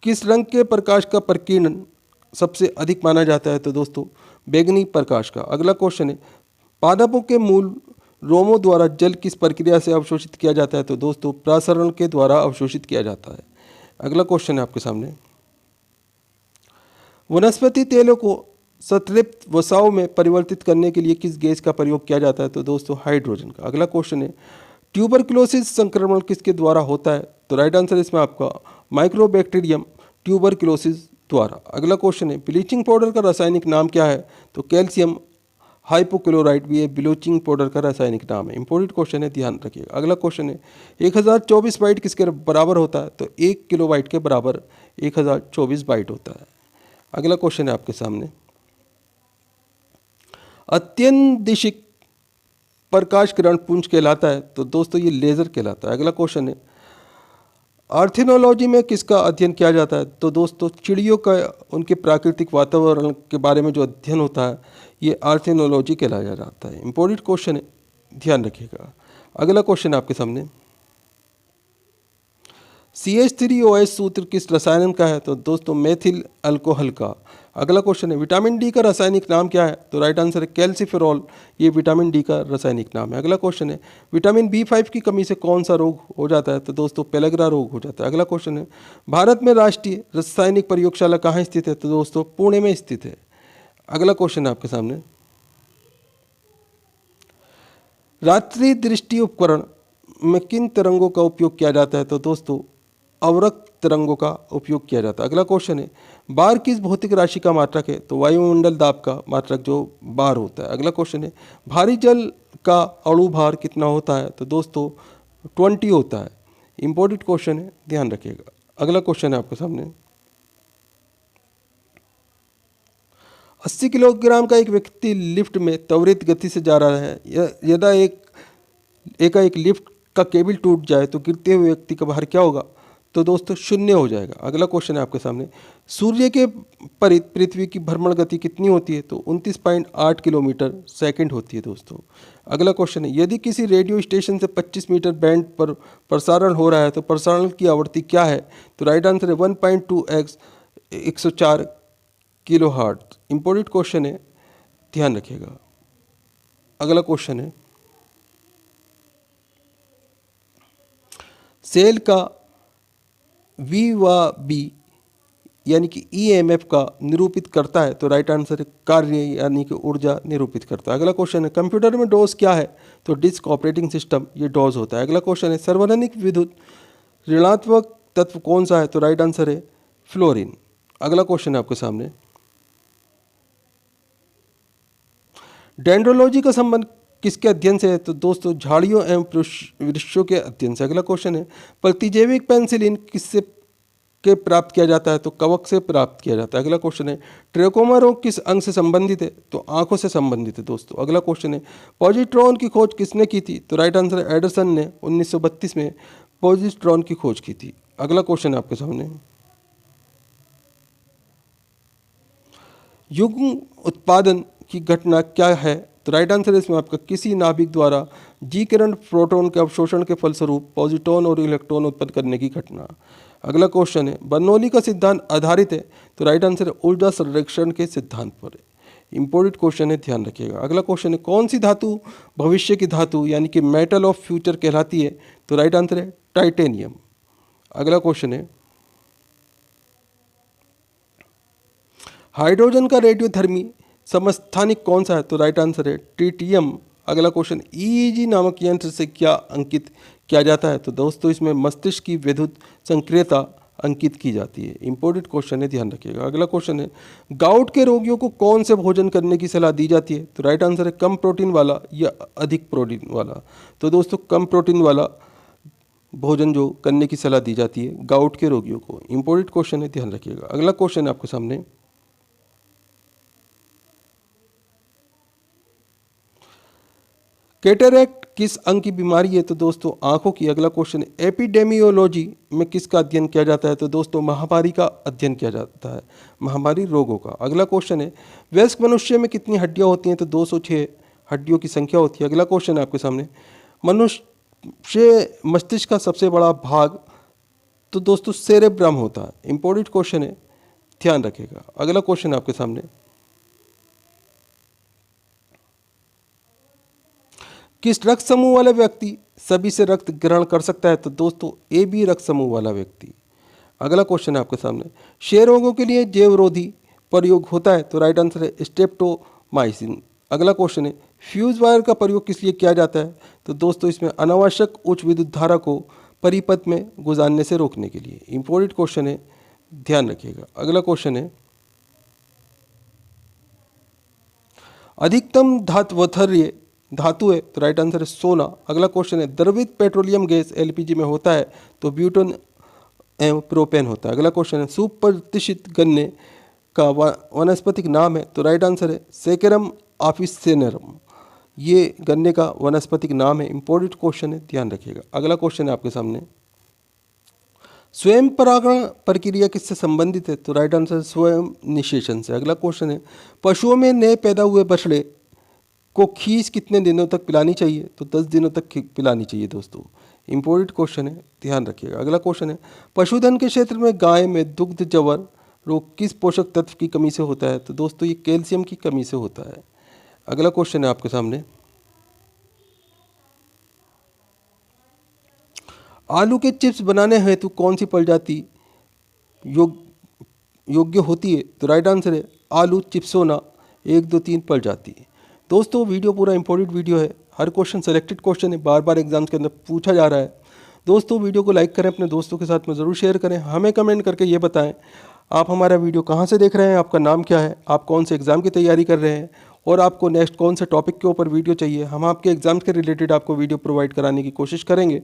किस रंग के प्रकाश का प्रकीर्णन सबसे अधिक माना जाता है? तो दोस्तों बैंगनी प्रकाश का। अगला क्वेश्चन है पादपों के मूल रोमों द्वारा जल किस प्रक्रिया से अवशोषित किया जाता है? तो दोस्तों प्रसरण के द्वारा अवशोषित किया जाता है। अगला क्वेश्चन है आपके सामने वनस्पति तेलों को संतृप्त वसाओं में परिवर्तित करने के लिए किस गैस का प्रयोग किया जाता है? तो दोस्तों हाइड्रोजन का। अगला क्वेश्चन है ट्यूबरक्लोसिस संक्रमण किसके द्वारा होता है? तो राइट आंसर इसमें आपका माइक्रोबैक्टीरियम ट्यूबरक्लोसिस द्वारा। अगला क्वेश्चन है ब्लीचिंग पाउडर का रासायनिक नाम क्या है? तो कैल्शियम हाइपोक्लोराइड भी है ब्लीचिंग पाउडर का रासायनिक नाम है। इंपॉर्टेंट क्वेश्चन है, ध्यान रखिएगा। अगला क्वेश्चन है 1024 बाइट किसके बराबर होता है? तो 1 किलोबाइट के बराबर 1024 बाइट होता है। अगला क्वेश्चन है आपके सामने अत्यंदिशिक प्रकाश किरण पुंज कहलाता है? तो दोस्तों ये लेज़र कहलाता है। अगला क्वेश्चन है आर्थिनोलॉजी में किसका अध्ययन किया जाता है? तो दोस्तों चिड़ियों का उनके प्राकृतिक वातावरण के बारे में जो अध्ययन होता है ये आर्थिनोलॉजी कहलाया जाता है। इंपॉर्टेंट क्वेश्चन है, ध्यान रखिएगा। अगला क्वेश्चन आपके सामने CH3OH सूत्र किस रसायन का है? तो दोस्तों मेथिल अल्कोहल का। अगला क्वेश्चन है विटामिन डी का रासायनिक नाम क्या है? तो राइट आंसर है कैल्सिफेरॉल, ये विटामिन डी का रासायनिक नाम है। अगला क्वेश्चन है विटामिन B5 की कमी से कौन सा रोग हो जाता है? तो दोस्तों पेलग्रा रोग हो जाता है। अगला क्वेश्चन है भारत में राष्ट्रीय रासायनिक प्रयोगशाला कहाँ स्थित है? तो दोस्तों पुणे में स्थित है। अगला क्वेश्चन है आपके सामने रात्रि दृष्टि उपकरण में किन तरंगों का उपयोग किया जाता है? तो दोस्तों अवरक्त तरंगों का उपयोग किया जाता है। अगला क्वेश्चन है बार किस भौतिक राशि का मात्रक है? तो वायुमंडल दाब का मात्रक जो बार होता है। अगला क्वेश्चन है भारी जल का अणु भार कितना होता है? तो दोस्तों 20 होता है। इंपॉर्टेंट क्वेश्चन है, ध्यान रखिएगा। अगला क्वेश्चन है आपके सामने 80 किलोग्राम का एक व्यक्ति लिफ्ट में त्वरित गति से जा रहा है, यदि एकाएक लिफ्ट का केबल टूट जाए तो गिरते हुए व्यक्ति का भार क्या होगा? तो दोस्तों 0 हो जाएगा। अगला क्वेश्चन है आपके सामने सूर्य के परित पृथ्वी की भ्रमण गति कितनी होती है? तो 29.8 किलोमीटर सेकंड होती है दोस्तों। अगला क्वेश्चन है यदि किसी रेडियो स्टेशन से 25 मीटर बैंड पर प्रसारण हो रहा है तो प्रसारण की आवृत्ति क्या है? तो राइट आंसर है 1.2x 104 kilo hertz. Important question है, ध्यान रखिएगा। अगला क्वेश्चन है सेल का V व B यानी कि EMF का निरूपित करता है? तो राइट आंसर है कार्य यानी कि ऊर्जा निरूपित करता है। अगला क्वेश्चन है कंप्यूटर में डोज क्या है? तो डिस्क ऑपरेटिंग सिस्टम ये डोज होता है। अगला क्वेश्चन है सार्वजनिक विद्युत ऋणात्मक तत्व कौन सा है? तो राइट आंसर है फ्लोरीन। अगला क्वेश्चन है आपके सामने डेंड्रोलॉजी का संबंध किसके अध्ययन से है? तो दोस्तों झाड़ियों एवं वृक्षों के अध्ययन से। अगला क्वेश्चन है प्रतिजैविक पेनिसिलिन किससे के प्राप्त किया जाता है? तो कवक से प्राप्त किया जाता है। अगला क्वेश्चन है ट्रेकोमा रोग किस अंग से संबंधित है? तो आंखों से संबंधित है दोस्तों। अगला क्वेश्चन है पॉजिट्रॉन की खोज किसने की थी? तो राइट आंसर है एडरसन ने 1932 में पॉजिट्रॉन की खोज की थी। अगला क्वेश्चन है आपके सामने युग्म उत्पादन की घटना क्या है? तो राइट आंसर है इसमें आपका किसी नाभिक द्वारा जी किरण प्रोटॉन के अवशोषण के फलस्वरूप पॉजिट्रॉन और इलेक्ट्रॉन उत्पन्न करने की घटना। अगला क्वेश्चन है बर्नौली का सिद्धांत आधारित है? तो राइट आंसर है ऊर्जा संरक्षण के सिद्धांत पर है। इंपॉर्टेंट क्वेश्चन है, ध्यान रखिएगा। अगला क्वेश्चन है कौन सी धातु भविष्य की धातु यानी कि मेटल ऑफ फ्यूचर कहलाती है? तो राइट आंसर है टाइटेनियम। अगला क्वेश्चन है हाइड्रोजन का रेडियोधर्मी समस्थानिक कौन सा है? तो राइट आंसर है ट्रिटियम। अगला क्वेश्चन EEG नामक यंत्र से क्या अंकित किया जाता है? तो दोस्तों इसमें मस्तिष्क की विद्युत संक्रियता अंकित की जाती है। इंपॉर्टेंट क्वेश्चन है, ध्यान रखिएगा। अगला क्वेश्चन है गाउट के रोगियों को कौन से भोजन करने की सलाह दी जाती है? तो राइट आंसर है कम प्रोटीन वाला या अधिक प्रोटीन वाला। तो दोस्तों कम प्रोटीन वाला भोजन जो करने की सलाह दी जाती है गाउट के रोगियों को। इंपॉर्टेंट क्वेश्चन है, ध्यान रखिएगा। अगला क्वेश्चन है आपके सामने, कैटरेक्ट किस अंग की बीमारी है? तो दोस्तों आंखों की। अगला क्वेश्चन है, एपिडेमियोलॉजी में किसका अध्ययन किया जाता है? तो दोस्तों महामारी का अध्ययन किया जाता है, महामारी रोगों का। अगला क्वेश्चन है, वयस्क मनुष्य में कितनी हड्डियां होती हैं? तो 206 हड्डियों की संख्या होती है। अगला क्वेश्चन है आपके सामने, मनुष्य मस्तिष्क का सबसे बड़ा भाग? तो दोस्तों सेरेब्रम होता है। इंपॉर्टेंट क्वेश्चन है, ध्यान रखिएगा। अगला क्वेश्चन है आपके सामने, किस रक्त समूह वाला व्यक्ति सभी से रक्त ग्रहण कर सकता है? तो दोस्तों ए बी रक्त समूह वाला व्यक्ति। अगला क्वेश्चन है आपके सामने, क्षय रोगों के लिए जैवरोधी प्रयोग होता है? तो राइट आंसर है स्ट्रेप्टोमाइसिन। अगला क्वेश्चन है, फ्यूज वायर का प्रयोग किस लिए किया जाता है? तो दोस्तों इसमें अनावश्यक उच्च विद्युत धारा को परिपथ में गुजारने से रोकने के लिए। इंपॉर्टेंट क्वेश्चन है, ध्यान रखिएगा। अगला क्वेश्चन है, अधिकतम धात्वर्थर्य धातु है? तो राइट आंसर है सोना। अगला क्वेश्चन है, द्रवित पेट्रोलियम गैस एलपीजी में होता है? तो ब्यूटेन एवं प्रोपेन होता है। अगला क्वेश्चन है, सुप्रतिष्ठित गन्ने का वनस्पतिक नाम है? तो राइट आंसर है सेकेरम ऑफिसिनेरम। ये गन्ने का वनस्पतिक नाम है। इंपॉर्टेंट क्वेश्चन है, ध्यान रखिएगा। अगला क्वेश्चन है आपके सामने, स्वयं परागण प्रक्रिया किससे संबंधित है? तो राइट आंसर स्वयं निषेचन से। अगला क्वेश्चन है, पशुओं में नए पैदा हुए बछड़े को खीस कितने दिनों तक पिलानी चाहिए? तो 10 दिनों तक पिलानी चाहिए दोस्तों। इंपॉर्टेंट क्वेश्चन है, ध्यान रखिएगा। अगला क्वेश्चन है, पशुधन के क्षेत्र में गाय में दुग्ध जवर रोग किस पोषक तत्व की कमी से होता है? तो दोस्तों ये कैल्शियम की कमी से होता है। अगला क्वेश्चन है आपके सामने, आलू के चिप्स बनाने हेतु कौन सी प्रजाति योग्य होती है? तो राइट आंसर है आलू चिप्सोना 1 2 3 प्रजाति। दोस्तों वीडियो पूरा इंपॉर्टेंट वीडियो है, हर क्वेश्चन सेलेक्टेड क्वेश्चन है, बार बार एग्जाम्स के अंदर पूछा जा रहा है। दोस्तों वीडियो को लाइक करें, अपने दोस्तों के साथ में ज़रूर शेयर करें, हमें कमेंट करके ये बताएं आप हमारा वीडियो कहाँ से देख रहे हैं, आपका नाम क्या है, आप कौन से एग्ज़ाम की तैयारी कर रहे हैं और आपको नेक्स्ट कौन से टॉपिक के ऊपर वीडियो चाहिए। हम आपके एग्ज़ाम्स के रिलेटेड आपको वीडियो प्रोवाइड कराने की कोशिश करेंगे।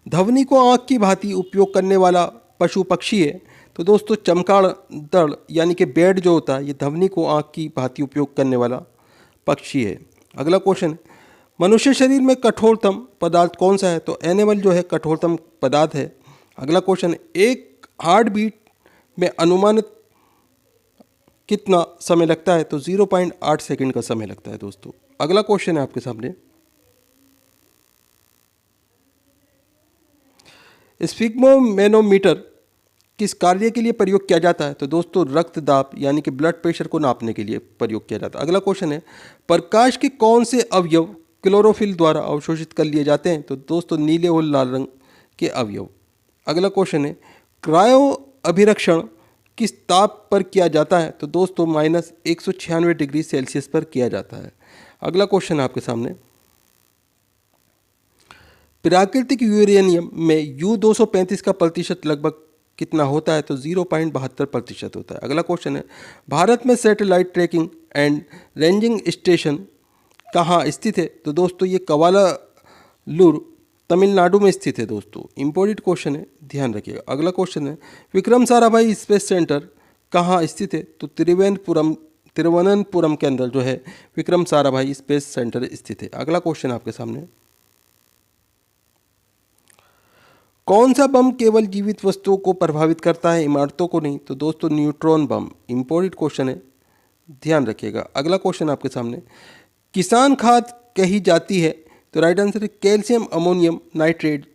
ध्वनि को आँख की भांति उपयोग करने वाला पशु पक्षी है? तो दोस्तों चमगादड़ यानी कि बेड जो होता है ये ध्वनि को आँख की भांति उपयोग करने वाला पक्षी है। अगला क्वेश्चन, मनुष्य शरीर में कठोरतम पदार्थ कौन सा है? तो एनिमल जो है कठोरतम पदार्थ है। अगला क्वेश्चन, एक हार्ट बीट में अनुमानित कितना समय लगता है? तो 0.8 सेकंड का समय लगता है दोस्तों। अगला क्वेश्चन है आपके सामने, स्फिग्मोमेनोमीटर किस कार्य के लिए प्रयोग किया जाता है? तो दोस्तों रक्तदाब यानी कि ब्लड प्रेशर को नापने के लिए प्रयोग किया जाता है। अगला क्वेश्चन है, प्रकाश के कौन से अवयव क्लोरोफिल द्वारा अवशोषित कर लिए जाते हैं? तो दोस्तों नीले और लाल रंग के अवयव। अगला क्वेश्चन है, क्रायो अभिरक्षण किस ताप पर किया जाता है? तो दोस्तों -196 डिग्री सेल्सियस पर किया जाता है। अगला क्वेश्चन है आपके सामने, प्राकृतिक यूरेनियम में U-235 का प्रतिशत लगभग कितना होता है? तो 0.72% होता है। अगला क्वेश्चन है, भारत में satellite trekking and ranging station कहाँ स्थित है? तो दोस्तों ये कवालालूर तमिलनाडु में स्थित है दोस्तों। इंपॉर्टेंट क्वेश्चन है, ध्यान रखिएगा। अगला क्वेश्चन है, विक्रम साराभाई स्पेस सेंटर कहाँ स्थित है? तो तिरुवनंतपुरम के अंदर जो है विक्रम साराभाई स्पेस सेंटर स्थित है। अगला क्वेश्चन आपके सामने, कौन सा बम केवल जीवित वस्तुओं को प्रभावित करता है, इमारतों को नहीं? तो दोस्तों न्यूट्रॉन बम। इंपॉर्टेंट क्वेश्चन है, ध्यान रखिएगा। अगला क्वेश्चन आपके सामने, किसान खाद कही जाती है? तो राइट आंसर है कैल्शियम अमोनियम नाइट्रेट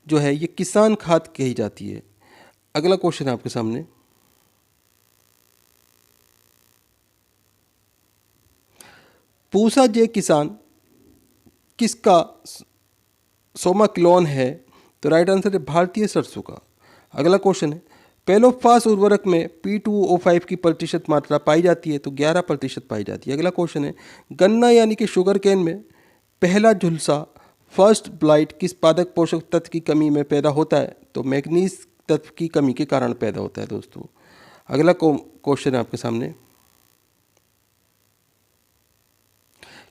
जो है ये किसान खाद कही जाती है। अगला क्वेश्चन है आपके सामने, पूसा जे किसान किसका सोमा है? तो राइट आंसर है भारतीय सरसों का। अगला क्वेश्चन है, पेलोफास उर्वरक में P2O5 की प्रतिशत मात्रा पाई जाती है? तो 11% पाई जाती है। अगला क्वेश्चन है, गन्ना यानी कि शुगर केन में पहला झुलसा फर्स्ट ब्लाइट किस पादक पोषक तत्व की कमी में पैदा होता है? तो मैग्नीज तत्व की कमी के कारण पैदा होता है दोस्तों। अगला क्वेश्चन है आपके सामने,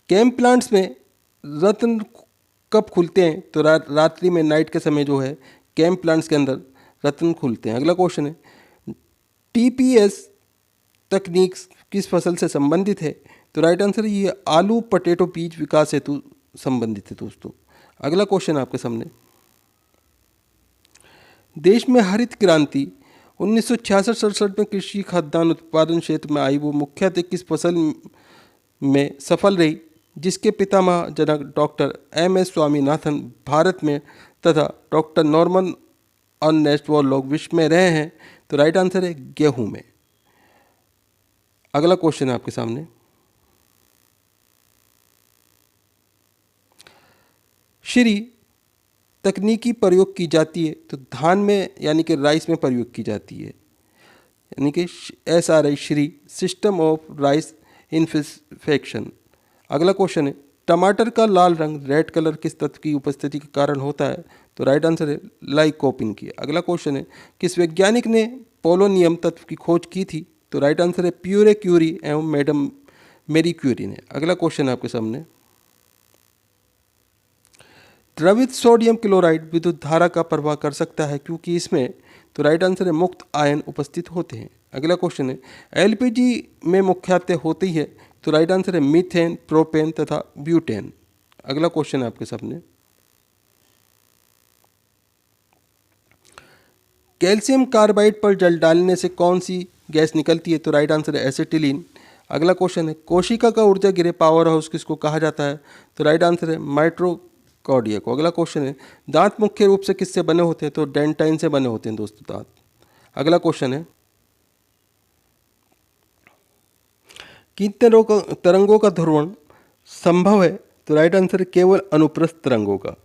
केम प्लांट्स में रत्न कब खुलते हैं? तो रात्रि में, नाइट के समय जो है कैम प्लांट्स के अंदर रत्न खुलते हैं। अगला क्वेश्चन है टीपीएस तकनीक किस फसल से संबंधित है? तो राइट आंसर ये आलू पटेटो बीज विकास हेतु संबंधित है दोस्तों। अगला क्वेश्चन आपके सामने, देश में हरित क्रांति 1966-67 में कृषि खाद्यान्न उत्पादन क्षेत्र में आई, वो मुख्यतः किस फसल में सफल रही जिसके पितामह जनक डॉक्टर एम.एस. स्वामीनाथन भारत में तथा डॉक्टर नॉर्मन अर्नेस्ट बोरलॉग विश्व में रहे हैं? तो राइट आंसर है गेहूं में। अगला क्वेश्चन है आपके सामने, श्री तकनीकी प्रयोग की जाती है तो धान में यानी कि राइस में प्रयोग की जाती है, यानी कि SRI Shri system of rice infection. अगला क्वेश्चन है टमाटर का लाल रंग रेड कलर किस तत्व की उपस्थिति के कारण होता है? तो राइट आंसर है लाइकोपिन की। अगला क्वेश्चन है किस वैज्ञानिक ने पोलोनियम तत्व की खोज की थी? तो राइट आंसर है प्यूरे क्यूरी एवं मैडम मेरी क्यूरी ने। अगला क्वेश्चन है आपके सामने, द्रवित सोडियम क्लोराइड विद्युत धारा का प्रवाह कर सकता है क्योंकि इसमें? तो राइट आंसर है मुक्त आयन उपस्थित होते हैं। अगला क्वेश्चन है LPG में मुख्यतः होती है? तो राइट आंसर है मीथेन, प्रोपेन तथा ब्यूटेन। अगला क्वेश्चन है आपके सामने, कैल्शियम कार्बाइड पर जल डालने से कौन सी गैस निकलती है? तो राइट आंसर है एसिटिलीन। अगला क्वेश्चन है कोशिका का ऊर्जा गिरे पावर हाउस किसको कहा जाता है? तो राइट आंसर है माइटोकॉन्ड्रिया को। अगला क्वेश्चन है दांत मुख्य रूप से किससे बने होते हैं? तो डेंटाइन से बने होते हैं दोस्तों दांत। अगला क्वेश्चन है कितने तरंगों का ध्रुवण संभव है? तो राइट आंसर है केवल अनुप्रस्थ तरंगों का।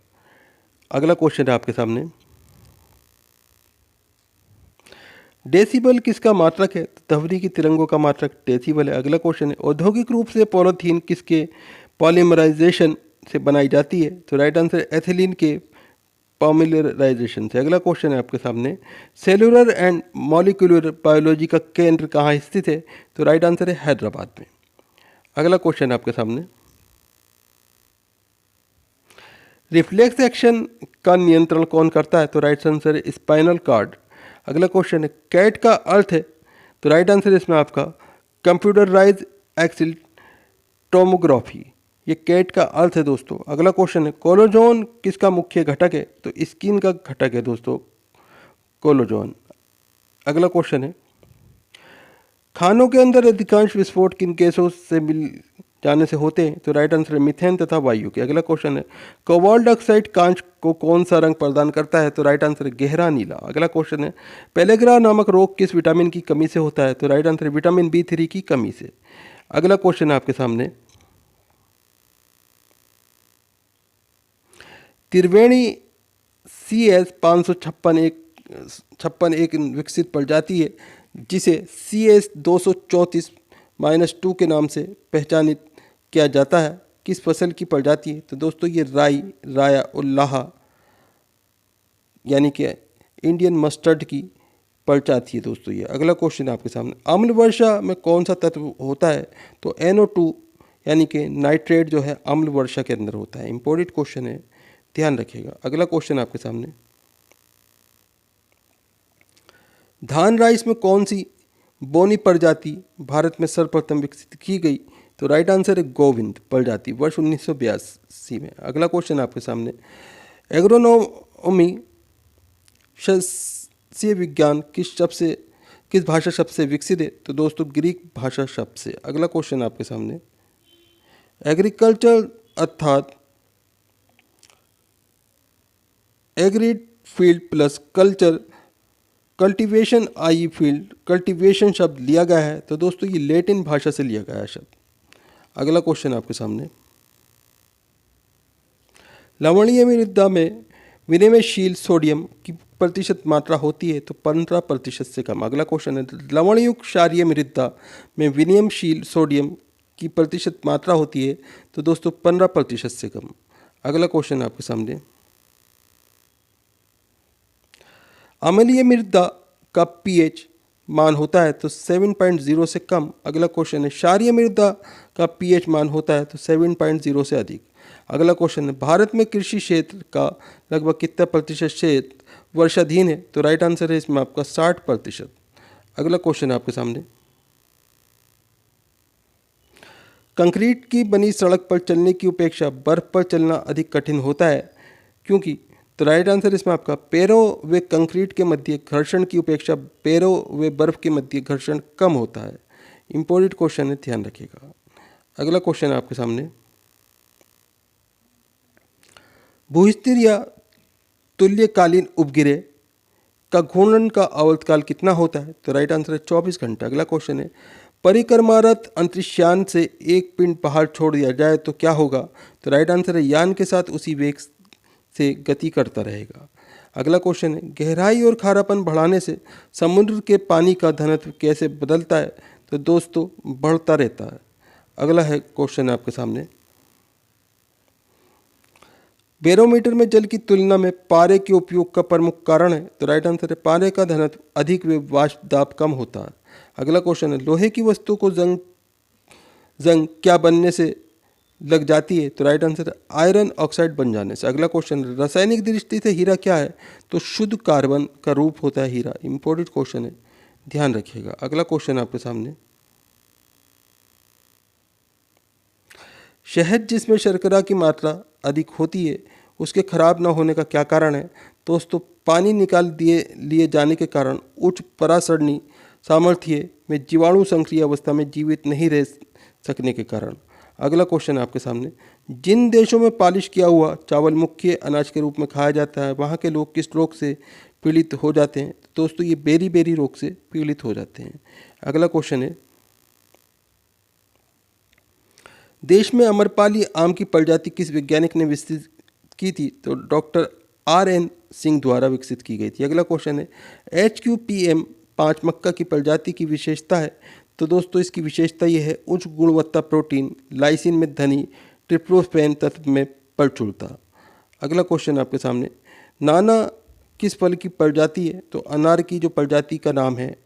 अगला क्वेश्चन है आपके सामने, डेसिबल किसका मात्रक है? तो ध्वनि की तरंगों का मात्रक डेसिबल है। अगला क्वेश्चन है औद्योगिक रूप से पॉलीथीन किसके पॉलीमराइजेशन से बनाई जाती है? तो राइट आंसर एथिलीन के पॉलीमराइजेशन से। अगला क्वेश्चन है आपके सामने, सेलुलर एंड मॉलिक्यूलर बायोलॉजी का केंद्र कहाँ स्थित है? तो राइट आंसर है हैदराबाद में। अगला क्वेश्चन है आपके सामने, रिफ्लेक्स एक्शन का नियंत्रण कौन करता है? तो राइट आंसर है स्पाइनल कॉर्ड। अगला क्वेश्चन है कैट का अर्थ है? तो राइट आंसर है इसमें आपका कंप्यूटराइज एक्सिल टोमोग्राफी, ये कैट का अर्थ है दोस्तों। अगला क्वेश्चन है कोलोजोन किसका मुख्य घटक है? तो स्किन का घटक है दोस्तों कोलोजोन। अगला क्वेश्चन है खानों के अंदर अधिकांश विस्फोट किन गैसों से मिल जाने से होते हैं? तो राइट आंसर है मीथेन तथा वायु के। अगला क्वेश्चन है कोबाल्ट डाइऑक्साइड कांच को कौन सा रंग प्रदान करता है? तो राइट आंसर है गहरा नीला। अगला क्वेश्चन है पेलेग्रा नामक रोग किस विटामिन की कमी से होता है? तो राइट आंसर है विटामिन B3 की कमी से। अगला क्वेश्चन है आपके सामने, त्रिवेणी CS 556 एक विकसित प्रजाति है जिसे CS 234-2 के नाम से पहचानित किया जाता है, किस फसल की प्रजाति है? तो दोस्तों ये राई, राया और लाहा यानी कि इंडियन मस्टर्ड की प्रजाति है दोस्तों ये। अगला क्वेश्चन है आपके सामने, अम्ल वर्षा में कौन सा तत्व होता है? तो NO2 यानी कि नाइट्रेट जो है अम्ल वर्षा के अंदर होता है। इंपॉर्टेंट क्वेश्चन है, ध्यान रखिएगा। अगला क्वेश्चन आपके सामने, धान राइस में कौन सी बोनी प्रजाति भारत में सर्वप्रथम विकसित की गई? तो राइट आंसर है गोविंद प्रजाति वर्ष 1982 में। अगला क्वेश्चन आपके सामने, एग्रोनोमी सस्य विज्ञान किस भाषा शब्द से विकसित है? तो दोस्तों ग्रीक भाषा शब्द से। अगला क्वेश्चन आपके सामने, एग्रीकल्चर अर्थात एग्रीड फील्ड प्लस कल्चर कल्टीवेशन आई फील्ड कल्टीवेशन शब्द लिया गया है? तो दोस्तों ये लैटिन भाषा से लिया गया है शब्द। अगला क्वेश्चन आपके सामने, लवणीय मृदा में विनिमयशील सोडियम की प्रतिशत मात्रा होती है? तो 15% से कम। अगला क्वेश्चन है लवणयुक्त क्षारीय मृदा में विनिमयशील सोडियम की प्रतिशत मात्रा होती है? तो दोस्तों 15% से कम। अगला क्वेश्चन आपके सामने, अम्लीय मृदा का pH मान होता है? तो 7.0 से कम। अगला क्वेश्चन है क्षारीय मृदा का pH मान होता है? तो 7.0 से अधिक। अगला क्वेश्चन है, भारत में कृषि क्षेत्र का लगभग कितना प्रतिशत क्षेत्र वर्षाधीन है? तो राइट आंसर है इसमें आपका 60%। अगला क्वेश्चन है आपके सामने, कंक्रीट की बनी सड़क पर चलने की अपेक्षा बर्फ पर चलना अधिक कठिन होता है, क्योंकि? तो राइट आंसर इसमें आपका पैरों व कंक्रीट के मध्य घर्षण की अपेक्षा पैरों व बर्फ के मध्य घर्षण कम होता है। इंपॉर्टेंट क्वेश्चन है, ध्यान रखिएगा। अगला क्वेश्चन है आपके सामने, भूस्थिर या तुल्यकालीन उपगिरह का घूर्णन का आवर्तकाल कितना होता है? तो राइट आंसर है 24 घंटे। अगला क्वेश्चन है, परिक्रमारत अंतरिक्षयान से एक पिंड बाहर छोड़ दिया जाए तो क्या होगा? तो राइट आंसर है यान के साथ उसी वेग से गति करता रहेगा। अगला क्वेश्चन है, गहराई और खारापन बढ़ाने से समुद्र के पानी का घनत्व कैसे बदलता है? तो दोस्तों बढ़ता रहता है। अगला है क्वेश्चन है आपके सामने, बैरोमीटर में जल की तुलना में पारे के उपयोग का प्रमुख कारण है? तो राइट आंसर है पारे का घनत्व अधिक व वाष्प दाब कम होता है। अगला क्वेश्चन है, लोहे की वस्तु को जंग क्या बनने से लग जाती है? तो राइट आंसर है आयरन ऑक्साइड बन जाने से। अगला क्वेश्चन है, रासायनिक दृष्टि से हीरा क्या है? तो शुद्ध कार्बन का रूप होता है हीरा। इंपॉर्टेंट क्वेश्चन है, ध्यान रखिएगा। अगला क्वेश्चन है आपके सामने, शहद जिसमें शर्करा की मात्रा अधिक होती है उसके खराब न होने का क्या कारण है? दोस्तों पानी निकाल लिए जाने के कारण उच्च परासरणी सामर्थ्य में जीवाणु सक्रिय अवस्था में जीवित नहीं रह सकने के कारण। अगला क्वेश्चन है आपके सामने, जिन देशों में पॉलिश किया हुआ चावल मुख्य अनाज के रूप में खाया जाता है वहाँ के लोग किस रोग से पीड़ित हो जाते हैं? दोस्तों ये बेरी रोग से पीड़ित हो जाते हैं। अगला क्वेश्चन है, देश में अमरपाली आम की प्रजाति किस वैज्ञानिक ने विकसित की थी? तो डॉक्टर RN सिंह द्वारा विकसित की गई थी। अगला क्वेश्चन है, HQPM 5 मक्का की प्रजाति की विशेषता है? तो दोस्तों इसकी विशेषता यह है उच्च गुणवत्ता प्रोटीन, लाइसिन में धनी ट्रिप्टोफैन तत्व में प्रचुरता। अगला क्वेश्चन आपके सामने, नाना किस फल की प्रजाति है? तो अनार की जो प्रजाति का नाम है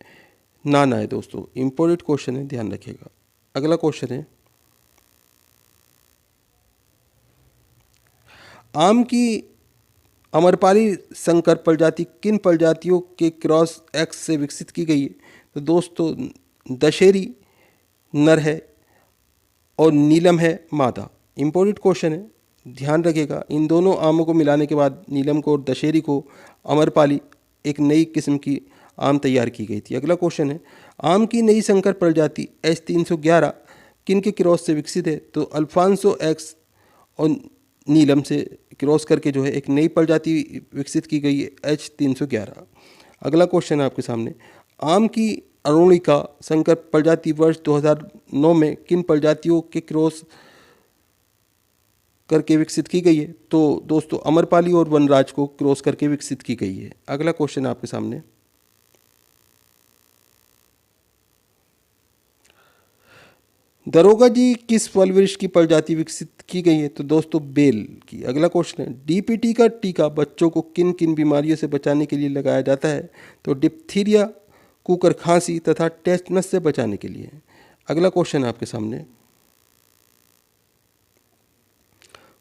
नाना है दोस्तों। इंपॉर्टेंट क्वेश्चन है, ध्यान रखिएगा। अगला क्वेश्चन है, आम की अमरपाली संकर प्रजाति किन प्रजातियों के क्रॉस एक्स से विकसित की गई है? तो दोस्तों दशहरी नर है और नीलम है मादा। इंपॉर्टेंट क्वेश्चन है, ध्यान रखिएगा। इन दोनों आमों को मिलाने के बाद नीलम को और दशहरी को अमरपाली एक नई किस्म की आम तैयार की गई थी। अगला क्वेश्चन है, आम की नई संकर प्रजाति H311 किन के क्रॉस से विकसित है? तो अल्फांसो एक्स और नीलम से क्रॉस करके जो है एक नई प्रजाति विकसित की गई है H311। अगला क्वेश्चन है आपके सामने, आम की अरुणिका संकर प्रजाति वर्ष 2009 में किन प्रजातियों के क्रॉस करके विकसित की गई है? तो दोस्तों अमरपाली और वनराज को क्रॉस करके विकसित की गई है। अगला क्वेश्चन है आपके सामने, दरोगा जी किस फल वृक्ष की प्रजाति विकसित की गई है? तो दोस्तों बेल की। अगला क्वेश्चन है, DPT का टीका बच्चों को किन किन बीमारियों से बचाने के लिए लगाया जाता है? तो डिप्थीरिया, कुकर खांसी तथा टेटनस से बचाने के लिए। अगला क्वेश्चन है आपके सामने,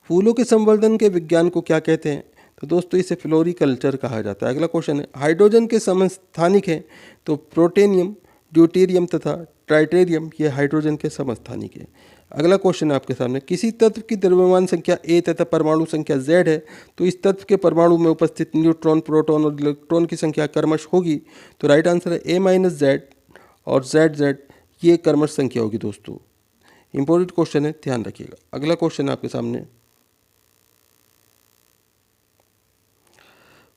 फूलों के संवर्धन के विज्ञान को क्या कहते हैं? तो दोस्तों इसे फ्लोरिकल्चर कहा जाता है। अगला क्वेश्चन है, हाइड्रोजन के समस्थानिक हैं? तो प्रोटेनियम, ड्यूटेरियम तथा ट्राइटेरियम ये हाइड्रोजन के समस्थानिक है। अगला क्वेश्चन है आपके सामने, किसी तत्व की द्रव्यमान संख्या A तथा परमाणु संख्या Z है तो इस तत्व के परमाणु में उपस्थित न्यूट्रॉन, प्रोटॉन और इलेक्ट्रॉन की संख्या क्रमश होगी? तो राइट आंसर है A-Z और ZZ ये क्रमश संख्या होगी दोस्तों। इंपॉर्टेंट क्वेश्चन है, ध्यान रखिएगा। अगला क्वेश्चन है आपके सामने,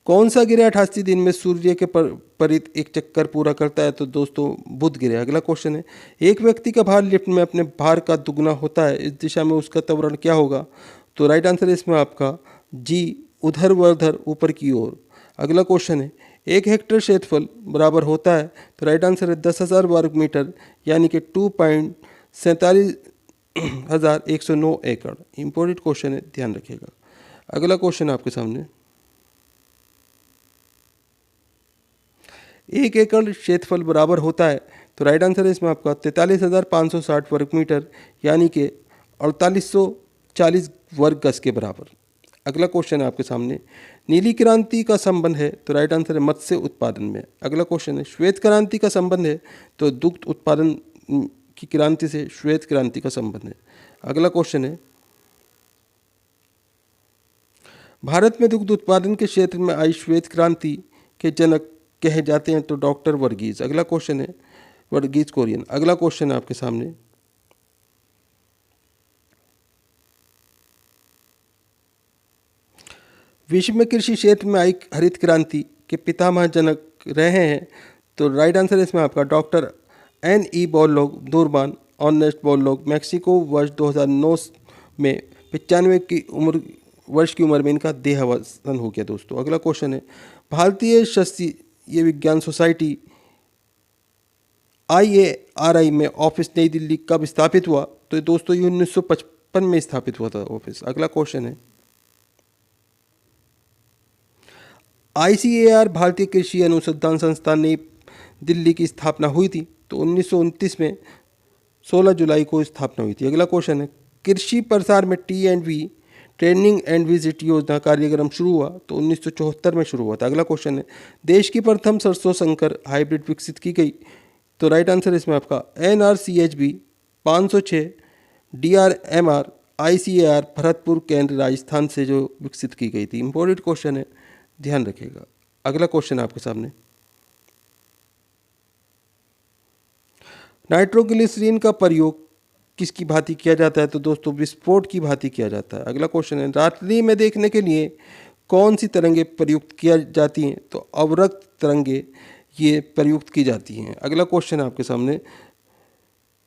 कौन सा ग्रह 88 दिन में सूर्य के परित एक चक्कर पूरा करता है? तो दोस्तों बुध ग्रह। अगला क्वेश्चन है, एक व्यक्ति का भार लिफ्ट में अपने भार का दुगना होता है, इस दिशा में उसका त्वरण क्या होगा? तो राइट आंसर है इसमें आपका G, ऊर्ध्वाधर ऊपर की ओर। अगला क्वेश्चन है, 1 हेक्टेयर क्षेत्रफल बराबर होता है? तो राइट आंसर है 10,000 वर्ग मीटर यानी कि 2.47,109 एकड़। इंपॉर्टेंट क्वेश्चन है, ध्यान रखिएगा। अगला क्वेश्चन है आपके सामने, 1 एकड़ क्षेत्रफल बराबर होता है? तो राइट आंसर है इसमें आपका 43,560 वर्ग मीटर यानी कि 4840 वर्ग गज के बराबर। अगला क्वेश्चन है आपके सामने, नीली क्रांति का संबंध है तो राइट आंसर है मत्स्य उत्पादन में। अगला क्वेश्चन है, श्वेत क्रांति का संबंध है तो दुग्ध उत्पादन की क्रांति से श्वेत क्रांति का संबंध है। अगला क्वेश्चन है, भारत में दुग्ध उत्पादन के क्षेत्र में आई श्वेत क्रांति के जनक कहे जाते हैं तो डॉक्टर वर्गीज। अगला क्वेश्चन है वर्गीज कुरियन। अगला क्वेश्चन है आपके सामने, विश्व में कृषि क्षेत्र में आई हरित क्रांति के पितामह जनक रहे हैं तो राइट आंसर है इसमें आपका डॉक्टर N.E. बोरलॉग दुर्बान ऑर्नेस्ट बोरलॉग मैक्सिको वर्ष 2009 में 95 की वर्ष की उम्र में इनका देहावसान हो गया दोस्तों। अगला क्वेश्चन है, भारतीय शास्त्रीय विज्ञान सोसाइटी IARI में ऑफिस नई दिल्ली कब स्थापित हुआ तो दोस्तों ये 1955 में स्थापित हुआ था ऑफिस। अगला क्वेश्चन है, ICAR भारतीय कृषि अनुसंधान संस्थान नई दिल्ली की स्थापना हुई थी तो 1929 में 16 जुलाई को स्थापना हुई थी। अगला क्वेश्चन है, कृषि प्रसार में T&V ट्रेनिंग एंड विजिट योजना कार्यक्रम शुरू हुआ तो 1974 में शुरू हुआ था। अगला क्वेश्चन है, देश की प्रथम सरसों संकर हाइब्रिड विकसित की गई तो राइट आंसर इसमें आपका NRCHB 506 DRMR ICAR भरतपुर केंद्र राजस्थान से जो विकसित की गई थी। इंपॉर्टेंट क्वेश्चन है, ध्यान रखिएगा। अगला क्वेश्चन आपके सामने, नाइट्रोग्लिसरीन का प्रयोग किसकी भांति किया जाता है तो दोस्तों विस्फोट की भांति किया जाता है। अगला क्वेश्चन है, रात्रि में देखने के लिए कौन सी तरंगे प्रयुक्त किया जाती हैं तो अवरक्त तरंगे ये प्रयुक्त की जाती हैं। अगला क्वेश्चन है आपके सामने,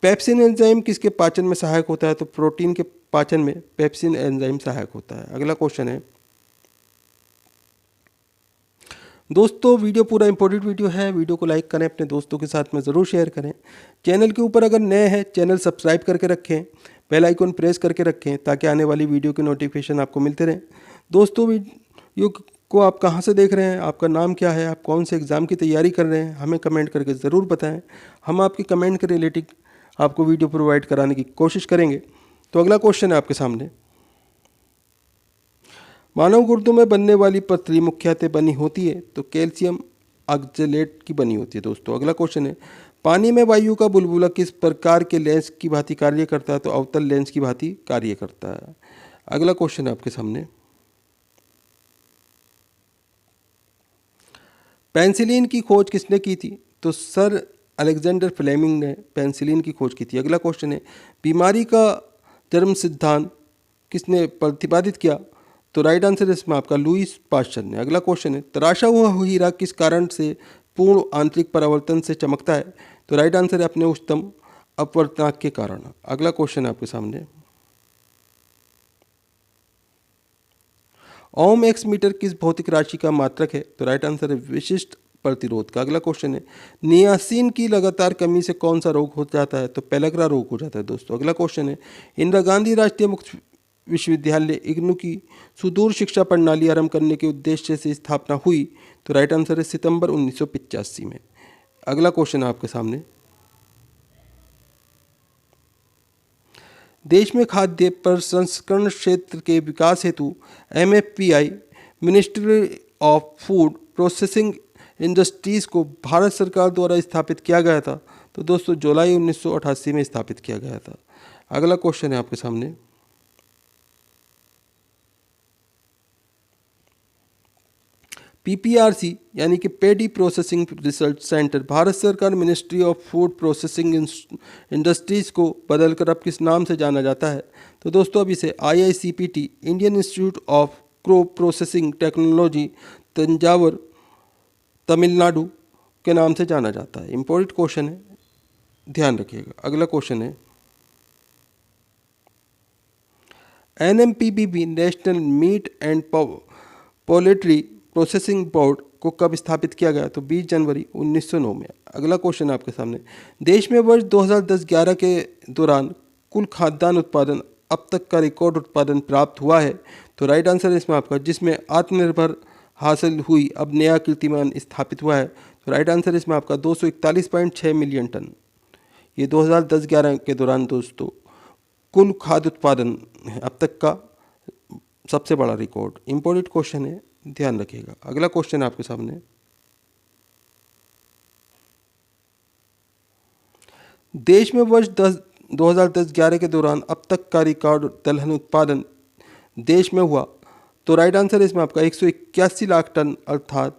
पेप्सिन एंजाइम किसके पाचन में सहायक होता है तो प्रोटीन के पाचन में पेप्सिन एंजाइम सहायक होता है। अगला क्वेश्चन है दोस्तों, वीडियो पूरा इंपॉर्टेंट वीडियो है, वीडियो को लाइक करें, अपने दोस्तों के साथ में ज़रूर शेयर करें। चैनल के ऊपर अगर नए हैं चैनल सब्सक्राइब करके रखें, बेल आइकन प्रेस करके रखें ताकि आने वाली वीडियो के नोटिफिकेशन आपको मिलते रहें। दोस्तों वीडियो को आप कहाँ से देख रहे हैं, आपका नाम क्या है, आप कौन से एग्ज़ाम की तैयारी कर रहे हैं, हमें कमेंट करके ज़रूर बताएँ। हम आपके कमेंट के रिलेटेड आपको वीडियो प्रोवाइड कराने की कोशिश करेंगे। तो अगला क्वेश्चन है आपके सामने, मानव गुर्दों में बनने वाली पथरी मुख्यतः बनी होती है तो कैल्शियम ऑक्जेलेट की बनी होती है दोस्तों। अगला क्वेश्चन है, पानी में वायु का बुलबुला किस प्रकार के लेंस की भांति कार्य करता है तो अवतल लेंस की भांति कार्य करता है। अगला क्वेश्चन है आपके सामने, पेनिसिलिन की खोज किसने की थी तो सर अलेक्जेंडर फ्लेमिंग ने पेनिसिलिन की खोज की थी। अगला क्वेश्चन है, बीमारी का जन्म सिद्धांत किसने प्रतिपादित किया तो राइट आंसर इसमें आपका लुईस पाश्चर ने। अगला क्वेश्चन है, तराशा हुआ हीरा किस कारण से पूर्ण आंतरिक परावर्तन से चमकता है तो राइट आंसर है अपने उच्चतम अपवर्तनांक के कारण। अगला क्वेश्चन है आपके सामने, ओम एक्स मीटर किस भौतिक राशि का मात्रक है तो राइट आंसर है विशिष्ट प्रतिरोध का। अगला क्वेश्चन है, नियासिन की लगातार कमी से कौन सा रोग हो जाता है तो पेलग्रा रोग हो जाता है दोस्तों। अगला क्वेश्चन है, इंदिरा गांधी राष्ट्रीय मुक्त विश्वविद्यालय इग्नू की सुदूर शिक्षा प्रणाली आरंभ करने के उद्देश्य से स्थापना हुई तो राइट आंसर है सितंबर 1985 में। अगला क्वेश्चन है आपके सामने, देश में खाद्य प्रसंस्करण क्षेत्र के विकास हेतु MFPI ministry of food processing industries को भारत सरकार द्वारा स्थापित किया गया था तो दोस्तों जुलाई 1988 में स्थापित किया गया था। अगला क्वेश्चन है आपके सामने, PPRC यानी कि पेडी प्रोसेसिंग रिसर्च सेंटर भारत सरकार ministry of food processing industries को बदलकर अब किस नाम से जाना जाता है तो दोस्तों अब इसे IICPT Indian institute of crop processing technology Thanjavur Tamil Nadu के नाम से जाना जाता है। इंपॉर्टेंट क्वेश्चन है, ध्यान रखिएगा। अगला क्वेश्चन है, NMPBB national meat and poultry processing board को कब स्थापित किया गया तो 20 जनवरी 1909 में। अगला क्वेश्चन आपके सामने, देश में वर्ष 2010-11 के दौरान कुल खाद्यान्न उत्पादन अब तक का रिकॉर्ड उत्पादन प्राप्त हुआ है तो राइट आंसर इसमें आपका जिसमें आत्मनिर्भर हासिल हुई अब नया कीर्तिमान स्थापित हुआ है तो राइट आंसर इसमें आपका 241.6 मिलियन टन। ये 2010-11 के दौरान दोस्तों कुल खाद्य उत्पादन अब तक का सबसे बड़ा रिकॉर्ड। इंपॉर्टेंट क्वेश्चन है, ध्यान रखिएगा। अगला क्वेश्चन आपके सामने, देश में वर्ष 2010-11 के दौरान अब तक का रिकॉर्ड दलहन उत्पादन देश में हुआ, तो राइट आंसर है इसमें आपका 181 लाख टन अर्थात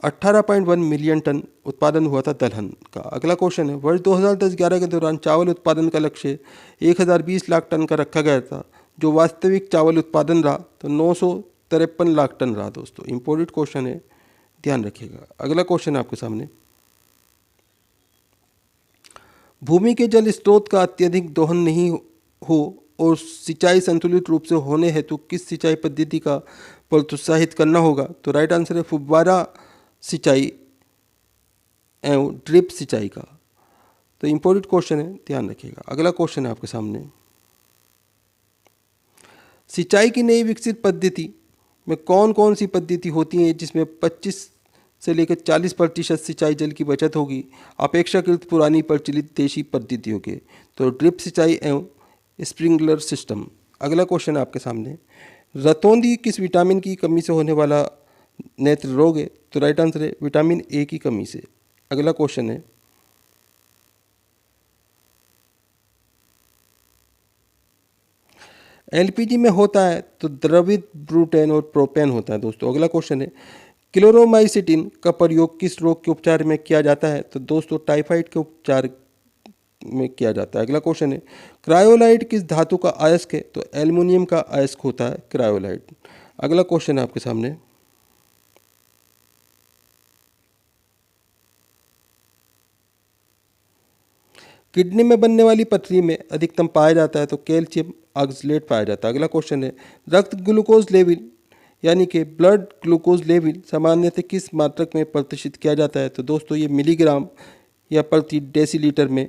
18.1 मिलियन टन उत्पादन हुआ था दलहन का। अगला क्वेश्चन है, वर्ष 2010-11 के दौरान चावल उत्पादन का लक्ष्य 1020 लाख टन का रखा गया था, जो वास्तविक चावल उत्पादन रहा तो 953 लाख टन रहा दोस्तों। इंपॉर्टेंट क्वेश्चन है, ध्यान रखिएगा। अगला क्वेश्चन आपके सामने, भूमि के जल स्रोत का अत्यधिक दोहन नहीं हो और सिंचाई संतुलित रूप से होने हेतु किस सिंचाई पद्धति का प्रोत्साहित करना होगा, तो राइट आंसर है फुब्बारा सिंचाई एवं ड्रिप सिंचाई का। तो इंपॉर्टेंट क्वेश्चन है, ध्यान रखिएगा। अगला क्वेश्चन है आपके सामने, सिंचाई की नई विकसित पद्धति में कौन कौन सी पद्धति होती है जिसमें 25 से लेकर 40% सिंचाई जल की बचत होगी अपेक्षाकृत पुरानी प्रचलित देशी पद्धतियों के, तो ड्रिप सिंचाई एवं स्प्रिंकलर सिस्टम। अगला क्वेश्चन है आपके सामने, रतौंधी किस विटामिन की कमी से होने वाला नेत्र रोग है, तो राइट आंसर है विटामिन ए की कमी से। अगला क्वेश्चन है, एलपीजी में होता है तो द्रवित ब्यूटेन और प्रोपेन होता है दोस्तों। अगला क्वेश्चन है, क्लोरोमाइसिटिन का प्रयोग किस रोग के उपचार में किया जाता है, तो दोस्तों टाइफाइड के उपचार में किया जाता है। अगला क्वेश्चन है, क्रायोलाइट किस धातु का अयस्क है, तो एल्युमिनियम का अयस्क होता है क्रायोलाइट। अगला क्वेश्चन है आपके सामने, किडनी में बनने वाली पथरी में अधिकतम पाया जाता है, तो कैल्शियम ऑक्सलेट पाया जाता है। अगला क्वेश्चन है, रक्त ग्लूकोज लेवल यानी कि ब्लड ग्लूकोज लेवल सामान्यतः किस मात्रक में प्रदर्शित किया जाता है, तो दोस्तों ये मिलीग्राम या प्रति डेसीलीटर में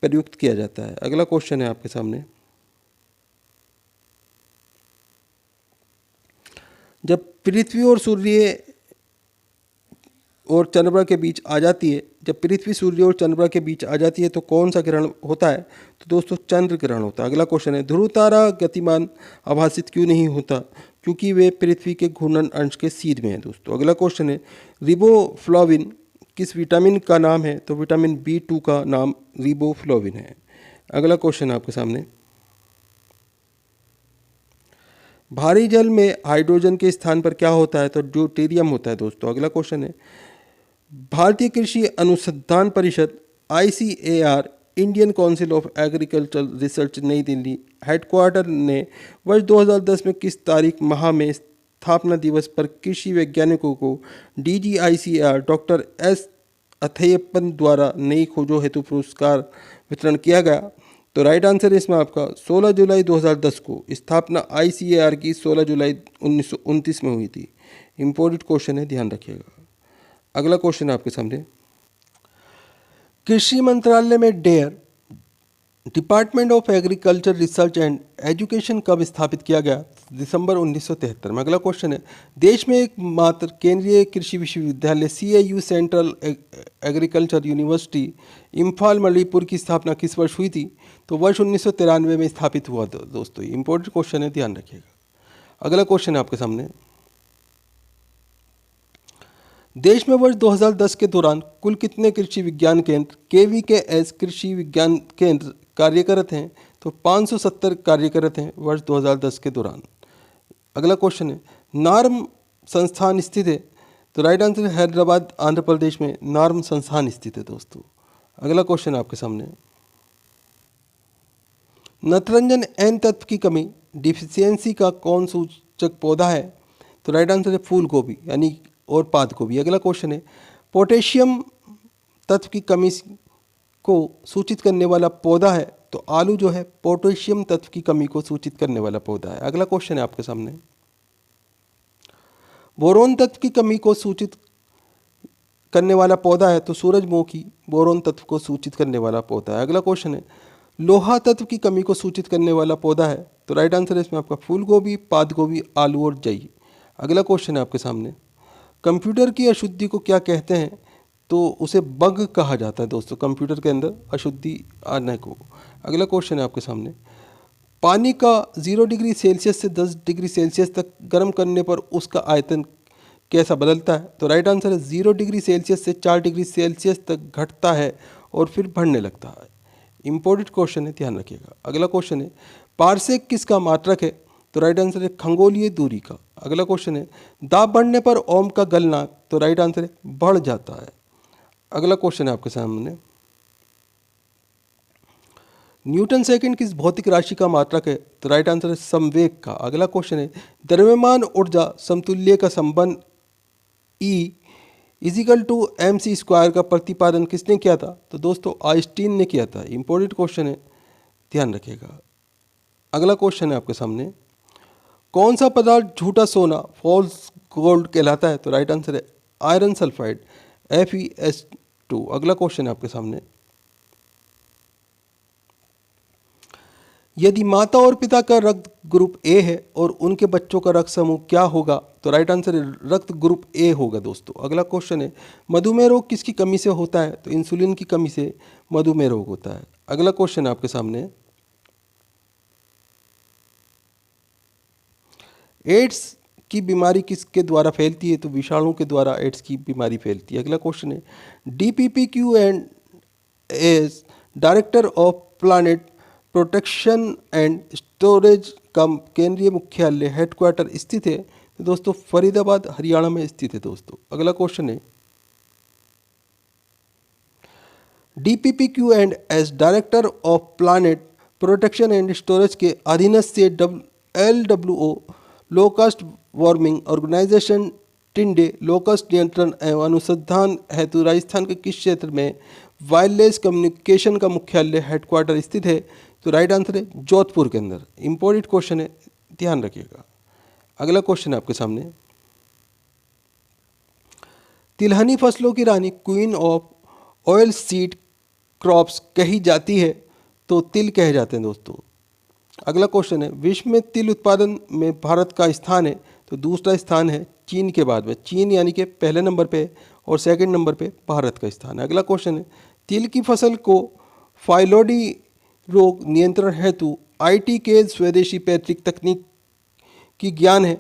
प्रयुक्त किया जाता है। अगला क्वेश्चन है आपके सामने, जब पृथ्वी और सूर्य और चंद्रमा के बीच आ जाती है, जब पृथ्वी सूर्य और चंद्रमा के बीच आ जाती है तो कौन सा ग्रहण होता है, तो दोस्तों चंद्र ग्रहण होता है। अगला क्वेश्चन है, ध्रुव तारा गतिमान आभासित क्यों नहीं होता, क्योंकि वे पृथ्वी के घूर्णन अंश के सीध में है दोस्तों। अगला क्वेश्चन है, रिबोफ्लाविन किस विटामिन का नाम है, तो विटामिन B2 का नाम रिबोफ्लाविन है। अगला क्वेश्चन आपके सामने, भारी जल में हाइड्रोजन के स्थान पर क्या होता है, तो ड्यूटेरियम होता है दोस्तों। अगला क्वेश्चन है, भारतीय कृषि अनुसंधान परिषद ICAR Indian council of agricultural research नई दिल्ली हेडक्वार्टर ने वर्ष 2010 में किस तारीख माह में स्थापना दिवस पर कृषि वैज्ञानिकों को DGICAR डॉक्टर S अथयप्पन द्वारा नई खोजों हेतु पुरस्कार वितरण किया गया, तो राइट आंसर है इसमें आपका 16 जुलाई 2010 को। स्थापना ICAR की 16 जुलाई 1929 में हुई थी। इंपॉर्टेंट क्वेश्चन है, ध्यान रखिएगा। अगला क्वेश्चन आपके सामने, कृषि मंत्रालय में DARE department of agriculture research and education कब स्थापित किया गया, दिसंबर 1973 में। अगला क्वेश्चन है, देश में एकमात्र केंद्रीय कृषि विश्वविद्यालय CIU central agriculture university Imphal Manipur की स्थापना किस वर्ष हुई थी, तो वर्ष 1993 में स्थापित हुआ दोस्तों। इंपॉर्टेंट क्वेश्चन है, ध्यान रखिएगा। अगला क्वेश्चन है आपके सामने, देश में वर्ष 2010 के दौरान कुल कितने कृषि विज्ञान केंद्र KVKS कृषि विज्ञान केंद्र कार्यरत हैं, तो 570 कार्यरत हैं वर्ष 2010 के दौरान। अगला क्वेश्चन है, नार्म संस्थान स्थित है, तो राइट आंसर है हैदराबाद आंध्र प्रदेश में नार्म संस्थान स्थित है दोस्तों। अगला क्वेश्चन आपके सामने, नत्रजन N तत्व की कमी डिफिशियंसी का कौन सूचक पौधा है, तो राइट आंसर है फूल गोभी यानी और पात गोभी। अगला क्वेश्चन है, पोटेशियम तत्व की कमी को सूचित करने वाला पौधा है, तो आलू जो है पोटेशियम तत्व की कमी को सूचित करने वाला पौधा है। अगला क्वेश्चन है आपके सामने, बोरोन तत्व की कमी को सूचित करने वाला पौधा है, तो सूरजमुखी बोरोन तत्व को सूचित करने वाला पौधा है। अगला क्वेश्चन है, लोहा तत्व की कमी को सूचित करने वाला पौधा है, तो राइट आंसर है इसमें आपका फूल गोभी, पात गोभी, आलू और जई। अगला क्वेश्चन है आपके सामने, कंप्यूटर की अशुद्धि को क्या कहते हैं, तो उसे बग कहा जाता है दोस्तों, कंप्यूटर के अंदर अशुद्धि आने को। अगला क्वेश्चन है आपके सामने, पानी का 0 डिग्री सेल्सियस से 10 डिग्री सेल्सियस तक गर्म करने पर उसका आयतन कैसा बदलता है? तो राइट आंसर है 0 डिग्री सेल्सियस से 4 डिग्री सेल्सियस तक घटता है और फिर बढ़ने लगता है। इंपॉर्टेंट क्वेश्चन है, ध्यान रखिएगा। अगला क्वेश्चन है पारसेक किसका मात्रक है? तो राइट आंसर है खगोलीय दूरी का। अगला क्वेश्चन है दाब बढ़ने पर ओम का गलनांक? तो राइट आंसर है बढ़ जाता है। अगला क्वेश्चन है आपके सामने न्यूटन सेकंड किस भौतिक राशि का मात्रक है? तो राइट आंसर है संवेग का। अगला क्वेश्चन है द्रव्यमान ऊर्जा समतुल्य का संबंध E इजिकल टू mc² का प्रतिपादन किसने किया था? तो दोस्तों आइंस्टीन ने किया था। इंपॉर्टेंट क्वेश्चन है, ध्यान रखिएगा। अगला क्वेश्चन है आपके सामने कौन सा पदार्थ झूठा सोना फॉल्स गोल्ड कहलाता है? तो राइट आंसर है आयरन सल्फाइड FeS2। अगला क्वेश्चन है आपके सामने यदि माता और पिता का रक्त ग्रुप ए है और उनके बच्चों का रक्त समूह क्या होगा? तो राइट आंसर है रक्त ग्रुप ए होगा दोस्तों। अगला क्वेश्चन है मधुमेह रोग किसकी कमी से होता है? तो इंसुलिन की कमी से मधुमेह रोग होता है। अगला क्वेश्चन है आपके सामने एड्स की बीमारी किसके द्वारा फैलती है? तो विषाणु के द्वारा एड्स की बीमारी फैलती है। अगला क्वेश्चन है DPPQ and S director of plant protection and storage का केंद्रीय मुख्यालय हेडक्वार्टर स्थित है? तो दोस्तों फरीदाबाद हरियाणा में स्थित है दोस्तों। अगला क्वेश्चन है DPPQ and S director of plant protection and storage के अधीनस्थ से LWO लोकस्ट वार्मिंग ऑर्गेनाइजेशन टिंडे लोकस्ट नियंत्रण एवं अनुसंधान हेतु राजस्थान के किस क्षेत्र में वायरलेस कम्युनिकेशन का मुख्यालय हेडक्वार्टर स्थित है? तो राइट आंसर है जोधपुर के अंदर। इंपॉर्टेंट क्वेश्चन है, ध्यान रखिएगा। अगला क्वेश्चन है आपके सामने तिलहनी फसलों की रानी queen of oil seed crops कही जाती है? तो तिल कहे जाते हैं दोस्तों। अगला क्वेश्चन है विश्व में तिल उत्पादन में भारत का स्थान है? तो दूसरा स्थान है चीन के बाद में। चीन यानी कि पहले नंबर पे और सेकंड नंबर पे भारत का स्थान है। अगला क्वेश्चन है तिल की फसल को फाइलोडी रोग नियंत्रण हेतु IT के स्वदेशी पैतृक तकनीक की ज्ञान है?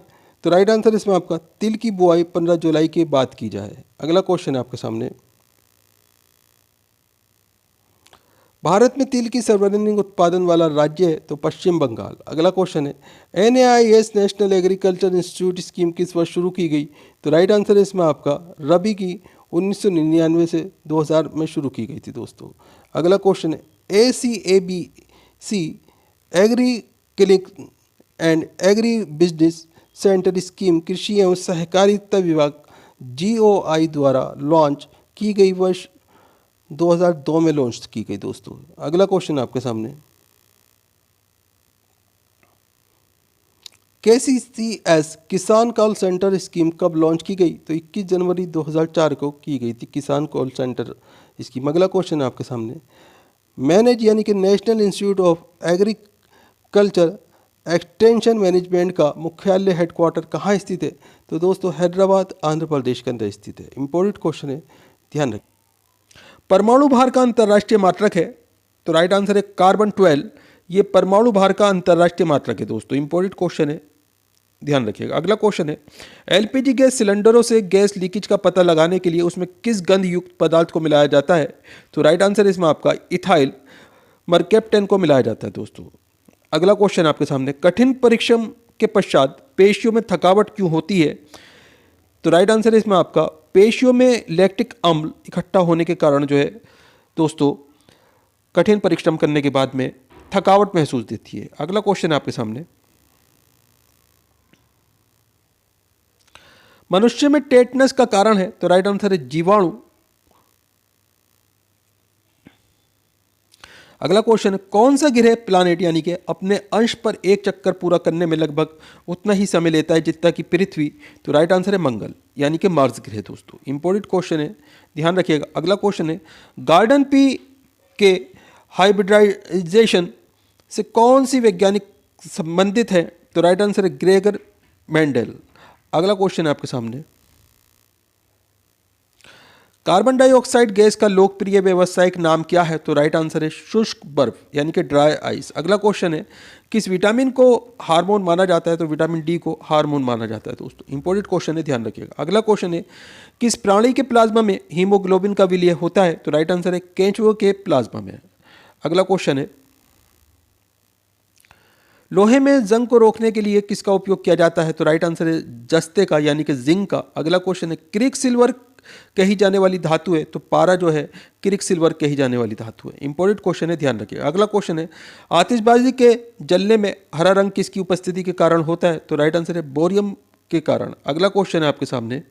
तो राइट आंसर इसमें आपका तिल की बुआई 15 जुलाई के बाद की जाए। अगला क्वेश्चन है आपके सामने भारत में तिल की सर्वाधिक उत्पादन वाला राज्य है? तो पश्चिम बंगाल। अगला क्वेश्चन है NAIS national agriculture institute scheme किस वर्ष शुरू की गई? तो राइट आंसर है इसमें आपका रबी की 1999 से 2000 में शुरू की गई थी दोस्तों। अगला क्वेश्चन है ACABC agree clinic and agri business centre scheme कृषि एवं सहकारिता विभाग GOI द्वारा लॉन्च की गई वर्ष 2002 में लॉन्च की गई दोस्तों। अगला क्वेश्चन आपके सामने KCCS किसान कॉल सेंटर स्कीम कब लॉन्च की गई? तो 21 जनवरी 2004 को की गई थी किसान कॉल सेंटर स्कीम। अगला क्वेश्चन है आपके सामने मैनेज यानी कि national institute of agriculture extension management का मुख्यालय हेडक्वार्टर कहाँ स्थित है? तो दोस्तों हैदराबाद आंध्र प्रदेश के अंदर स्थित है। इंपॉर्टेंट क्वेश्चन है, ध्यान रखें। परमाणु भार का अंतर्राष्ट्रीय मात्रक है? तो राइट आंसर है कार्बन 12। ये परमाणु भार का अंतर्राष्ट्रीय मात्रक है दोस्तों। इंपॉर्टेंट क्वेश्चन है, ध्यान रखिएगा। अगला क्वेश्चन है LPG गैस सिलेंडरों से गैस लीकेज का पता लगाने के लिए उसमें किस गंध युक्त पदार्थ को मिलाया जाता है? तो राइट आंसर इसमें आपका इथाइल मरकेप्टेन को मिलाया जाता है दोस्तों। अगला क्वेश्चन आपके सामने कठिन परिश्रम के पश्चात पेशियों में थकावट क्यों होती है? तो राइट आंसर है इसमें आपका पेशियों में लैक्टिक अम्ल इकट्ठा होने के कारण जो है दोस्तों कठिन परिश्रम करने के बाद में थकावट महसूस देती है। अगला क्वेश्चन है आपके सामने मनुष्य में टेटनस का कारण है? तो राइट आंसर है जीवाणु। अगला क्वेश्चन है कौन सा ग्रह प्लैनेट यानी कि अपने अंश पर एक चक्कर पूरा करने में लगभग उतना ही समय लेता है जितना कि पृथ्वी? तो राइट आंसर है मंगल यानी कि मार्स ग्रह दोस्तों। इंपॉर्टेंट क्वेश्चन है, ध्यान रखिएगा। अगला क्वेश्चन है गार्डन पी के हाइब्रिडाइजेशन से कौन सी वैज्ञानिक संबंधित है? तो राइट आंसर है ग्रेगर मेंडल। अगला क्वेश्चन है आपके सामने कार्बन डाइऑक्साइड गैस का लोकप्रिय व्यावसायिक नाम क्या है? तो राइट आंसर है शुष्क बर्फ यानी कि ड्राई आइस। अगला क्वेश्चन है किस विटामिन को हार्मोन माना जाता है? तो विटामिन डी को हार्मोन माना जाता है दोस्तों। इंपॉर्टेंट क्वेश्चन है, ध्यान रखिएगा। अगला क्वेश्चन है किस प्राणी के प्लाज्मा में हीमोग्लोबिन का विलय होता है? तो राइट आंसर है केंचुए के प्लाज्मा में। अगला क्वेश्चन है लोहे में जंग को रोकने के लिए किसका उपयोग किया जाता है? तो राइट आंसर है जस्ते का यानी कि जिंक का। अगला क्वेश्चन है क्रिक सिल्वर कही जाने वाली धातु है? तो पारा जो है क्रिक सिल्वर कही जाने वाली धातु है। इंपॉर्टेंट क्वेश्चन है, ध्यान रखिएगा। अगला क्वेश्चन है आतिशबाजी के जलने में हरा रंग किसकी उपस्थिति के कारण होता है? तो राइट आंसर है बोरियम के कारण। अगला क्वेश्चन है आपके सामने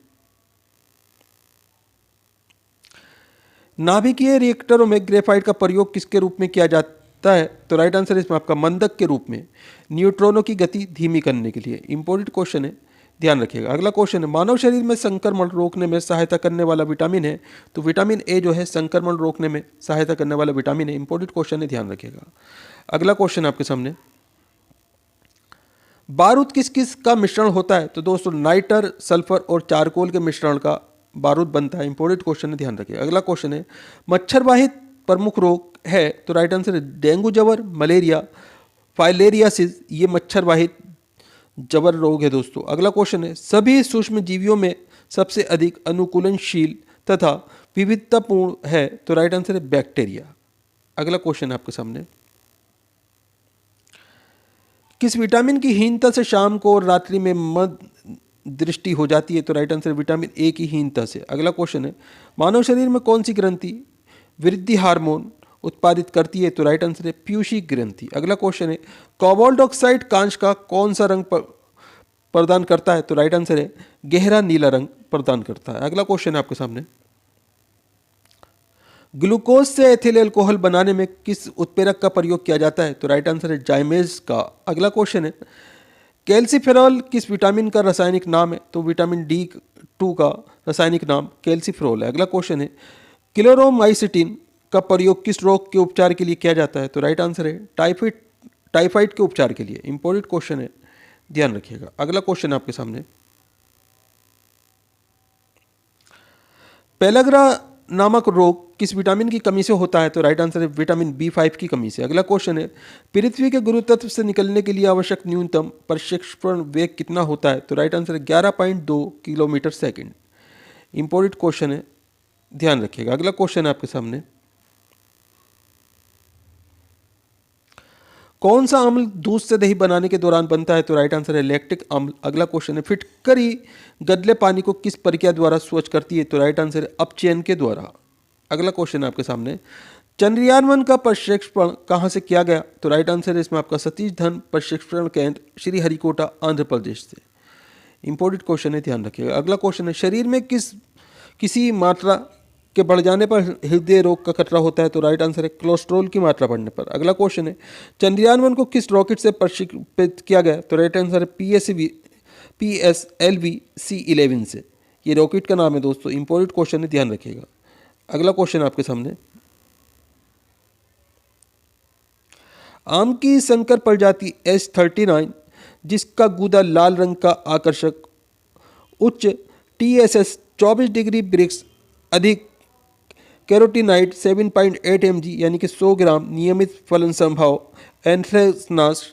नाभिकीय रिएक्टरों में ग्रेफाइट का प्रयोग किसके रूप में किया जाता है? तो राइट आंसर इसमें आपका मंदक के रूप में, न्यूट्रॉनों की गति धीमी करने के लिए। इंपॉर्टेंट क्वेश्चन है, ध्यान रखिएगा। अगला क्वेश्चन है मानव शरीर में संक्रमण रोकने में सहायता करने वाला विटामिन है? तो विटामिन ए जो है संक्रमण रोकने में सहायता करने वाला विटामिन है। इंपॉर्टेंट क्वेश्चन है, ध्यान रखिएगा। अगला क्वेश्चन आपके सामने बारूद किस किस का मिश्रण होता है? तो दोस्तों नाइटर, सल्फर और चारकोल के मिश्रण का बारूद बनता है। इंपॉर्टेंट क्वेश्चन है, ध्यान रखिए। अगला क्वेश्चन है मच्छरवाहित प्रमुख रोग है? तो राइट आंसर है डेंगू जबर, मलेरिया, फाइलेरियासिस, ये मच्छरवाहित जबर रोग है दोस्तों। अगला क्वेश्चन है सभी सूक्ष्म जीवियों में सबसे अधिक अनुकूलनशील तथा विविधतापूर्ण है? तो राइट आंसर है बैक्टीरिया। अगला क्वेश्चन है आपके सामने किस विटामिन की हीनता से शाम को और रात्रि में मद दृष्टि हो जाती है? तो राइट आंसर विटामिन ए की हीनता से। अगला क्वेश्चन है मानव शरीर में कौन सी ग्रंथि वृद्धि हार्मोन उत्पादित करती है? तो राइट आंसर है पीयूषी ग्रंथि। अगला क्वेश्चन है कोबाल्ट ऑक्साइड कांच का कौन सा रंग प्रदान करता है? तो राइट आंसर है गहरा नीला रंग प्रदान करता है। अगला क्वेश्चन है आपके सामने ग्लूकोज से एथिल अल्कोहल बनाने में किस उत्प्रेरक का प्रयोग किया जाता है? तो राइट आंसर है जाइमेज का। अगला क्वेश्चन है कैल्सीफेरॉल किस विटामिन का रासायनिक नाम है? तो विटामिन D2 का रासायनिक नाम कैल्सीफेरॉल है। अगला क्वेश्चन है क्लोरोमाइसिटिन का प्रयोग किस रोग के उपचार के लिए किया जाता है? तो राइट आंसर है टाइफाइड के उपचार के लिए। इंपॉर्टेंट क्वेश्चन है, ध्यान रखिएगा। अगला क्वेश्चन आपके सामने पेलाग्रा नामक रोग किस विटामिन की कमी से होता है? तो राइट आंसर है विटामिन B5 की कमी से। अगला क्वेश्चन है पृथ्वी के गुरुत्व से निकलने के लिए आवश्यक न्यूनतम प्रक्षेपण वेग कितना होता है? तो राइट आंसर है 11.2 किलोमीटर सेकंड। इंपॉर्टेंट क्वेश्चन है, ध्यान रखिएगा। अगला क्वेश्चन है आपके सामने कौन सा अम्ल दूध से दही बनाने के दौरान बनता है? तो राइट आंसर है लैक्टिक अम्ल। अगला क्वेश्चन है फिटकरी गदले पानी को किस प्रक्रिया द्वारा स्वच्छ करती है? तो राइट आंसर है अपचयन के द्वारा। अगला क्वेश्चन है आपके सामने चंद्रयान-1 का प्रक्षेपण कहाँ से किया गया? तो राइट आंसर है इसमें आपका सतीश धवन प्रक्षेपण केंद्र श्रीहरिकोटा आंध्र प्रदेश से। इंपॉर्टेंट क्वेश्चन है, ध्यान रखिएगा। अगला क्वेश्चन है शरीर में किसी मात्रा के बढ़ जाने पर हृदय रोग का खतरा होता है? तो राइट आंसर है कोलेस्ट्रॉल की मात्रा बढ़ने पर। अगला क्वेश्चन है चंद्रयान-1 को किस रॉकेट से प्रक्षेपित किया गया? तो राइट आंसर है PSLV C11 से। ये रॉकेट का नाम है दोस्तों। इंपॉर्टेंट क्वेश्चन है, ध्यान रखिएगा। अगला क्वेश्चन आपके सामने आम की संकर प्रजाति S39 जिसका गूदा लाल रंग का आकर्षक उच्च TSS 24 डिग्री ब्रिक्स अधिक कैरोटीनाइड 7.8 mg यानी कि 100 ग्राम नियमित फलन संभव एंथ्रेसनास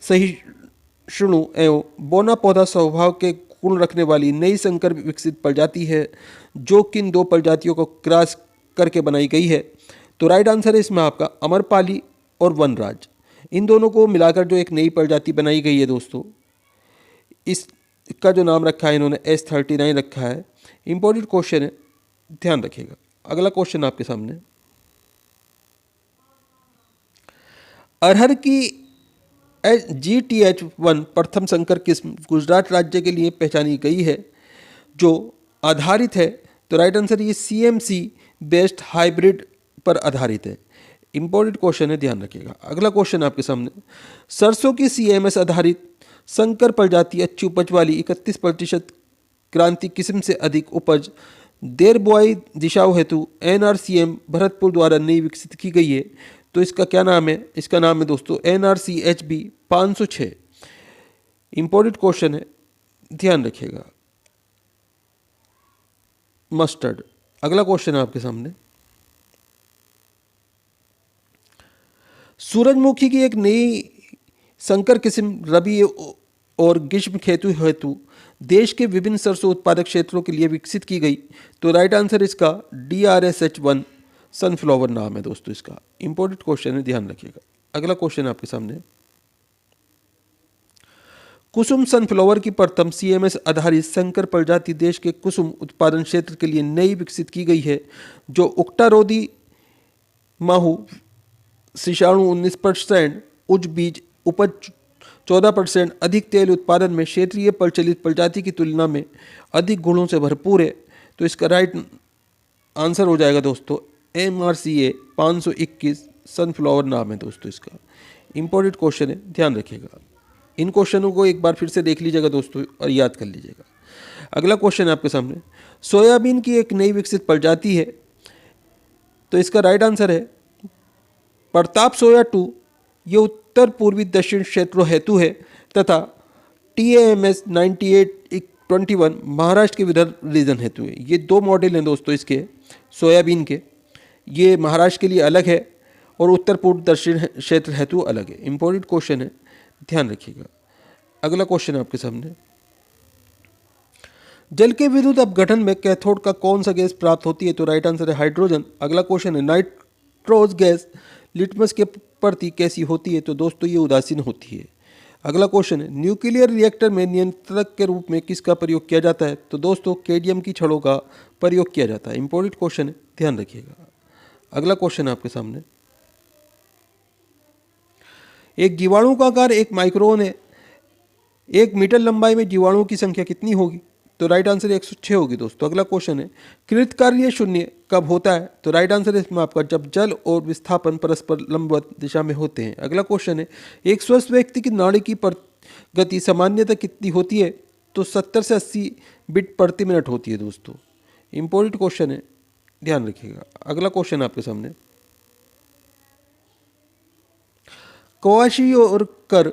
सहिष्णु एवं बोना पौधा स्वभाव के गुण रखने वाली नई संकर विकसित प्रजाति है जो किन दो प्रजातियों को क्रॉस करके बनाई गई है? तो राइट आंसर है इसमें आपका अमरपाली और वनराज। इन दोनों को मिलाकर जो एक नई प्रजाति बनाई गई है दोस्तों, इसका जो नाम रखा है इन्होंने S39 रखा है। इंपॉर्टेंट क्वेश्चन है, ध्यान रखिएगा। अगला क्वेश्चन आपके सामने अरहर की GTH1 प्रथम संकर किस्म गुजरात राज्य के लिए पहचानी गई है जो आधारित है? तो राइट आंसर ये CMC बेस्ड हाइब्रिड पर आधारित है। इंपॉर्टेंट क्वेश्चन है, ध्यान रखिएगा। अगला क्वेश्चन आपके सामने सरसों की CMS आधारित संकर प्रजाति अच्छी उपज वाली 31% क्रांति किस्म से अधिक उपज देर बुआई दिशाओं हेतु NRCM भरतपुर द्वारा नई विकसित की गई है। तो इसका क्या नाम है? इसका नाम है दोस्तों NRCHB 506। इंपॉर्टेंट क्वेश्चन है, ध्यान रखिएगा। मस्टर्ड। अगला क्वेश्चन है आपके सामने, सूरजमुखी की एक नई संकर किस्म रबी और ग्रीष्म हेतु हेतु देश के विभिन्न सरसों उत्पादक क्षेत्रों के लिए विकसित की गई। तो राइट आंसर इसका DRSH1 सनफ्लावर नाम है दोस्तों इसका। इंपॉर्टेंट क्वेश्चन है, ध्यान रखिएगा। अगला क्वेश्चन आपके सामने, कुसुम सनफ्लावर की प्रथम CMS आधारित संकर प्रजाति देश के कुसुम उत्पादन क्षेत्र के लिए नई विकसित की गई है, जो उक्टारोधी माहू शिशाणु 19%, उच्च बीज उपज 14%, अधिक तेल उत्पादन में क्षेत्रीय प्रचलित प्रजाति की तुलना में अधिक गुणों से भरपूर है। तो इसका राइट आंसर हो जाएगा दोस्तों MRCA 521 सनफ्लावर नाम है दोस्तों इसका। इंपॉर्टेंट क्वेश्चन है, ध्यान रखिएगा। इन क्वेश्चनों को एक बार फिर से देख लीजिएगा दोस्तों और याद कर लीजिएगा। अगला क्वेश्चन है आपके सामने, सोयाबीन की एक नई विकसित प्रजाति है। तो इसका राइट आंसर है प्रताप सोया 2। ये उत्तर पूर्वी दक्षिण क्षेत्रों हेतु है तथा TAMS 9821 महाराष्ट्र के विदर्भ रीजन हेतु है। ये दो मॉडल हैं दोस्तों इसके सोयाबीन के, ये महाराष्ट्र के लिए अलग है और उत्तर पूर्व दक्षिण क्षेत्र हेतु अलग है। इंपॉर्टेंट क्वेश्चन है, ध्यान रखिएगा। अगला क्वेश्चन है आपके सामने, जल के विद्युत अपघटन में कैथोड का कौन सा गैस प्राप्त होती है? तो राइट आंसर है हाइड्रोजन। अगला क्वेश्चन है, नाइट्रोज गैस लिटमस के प्रति कैसी होती है? तो दोस्तों ये उदासीन होती है। अगला क्वेश्चन है, न्यूक्लियर रिएक्टर में नियंत्रक के रूप में किसका प्रयोग किया जाता है? तो दोस्तों केडियम की छड़ों का प्रयोग किया जाता है। इंपॉर्टेंट क्वेश्चन है, ध्यान रखिएगा। अगला क्वेश्चन है आपके सामने, एक जीवाणु का आकार 1 माइक्रोन है, 1 मीटर लंबाई में जीवाणुओं की संख्या कितनी होगी? तो राइट आंसर 106 होगी दोस्तों। अगला क्वेश्चन है, कृतकार्य शून्य कब होता है? तो राइट आंसर है इसमें आपका जब जल और विस्थापन परस्पर लंबवत दिशा में होते हैं। अगला क्वेश्चन है, एक स्वस्थ व्यक्ति की नाड़ी की गति सामान्यतः कितनी होती है? तो 70 से 80 बीट प्रति मिनट होती है दोस्तों। इंपॉर्टेंट क्वेश्चन है, ध्यान रखिएगा। अगला क्वेश्चन आपके सामने, क्वाशियोकर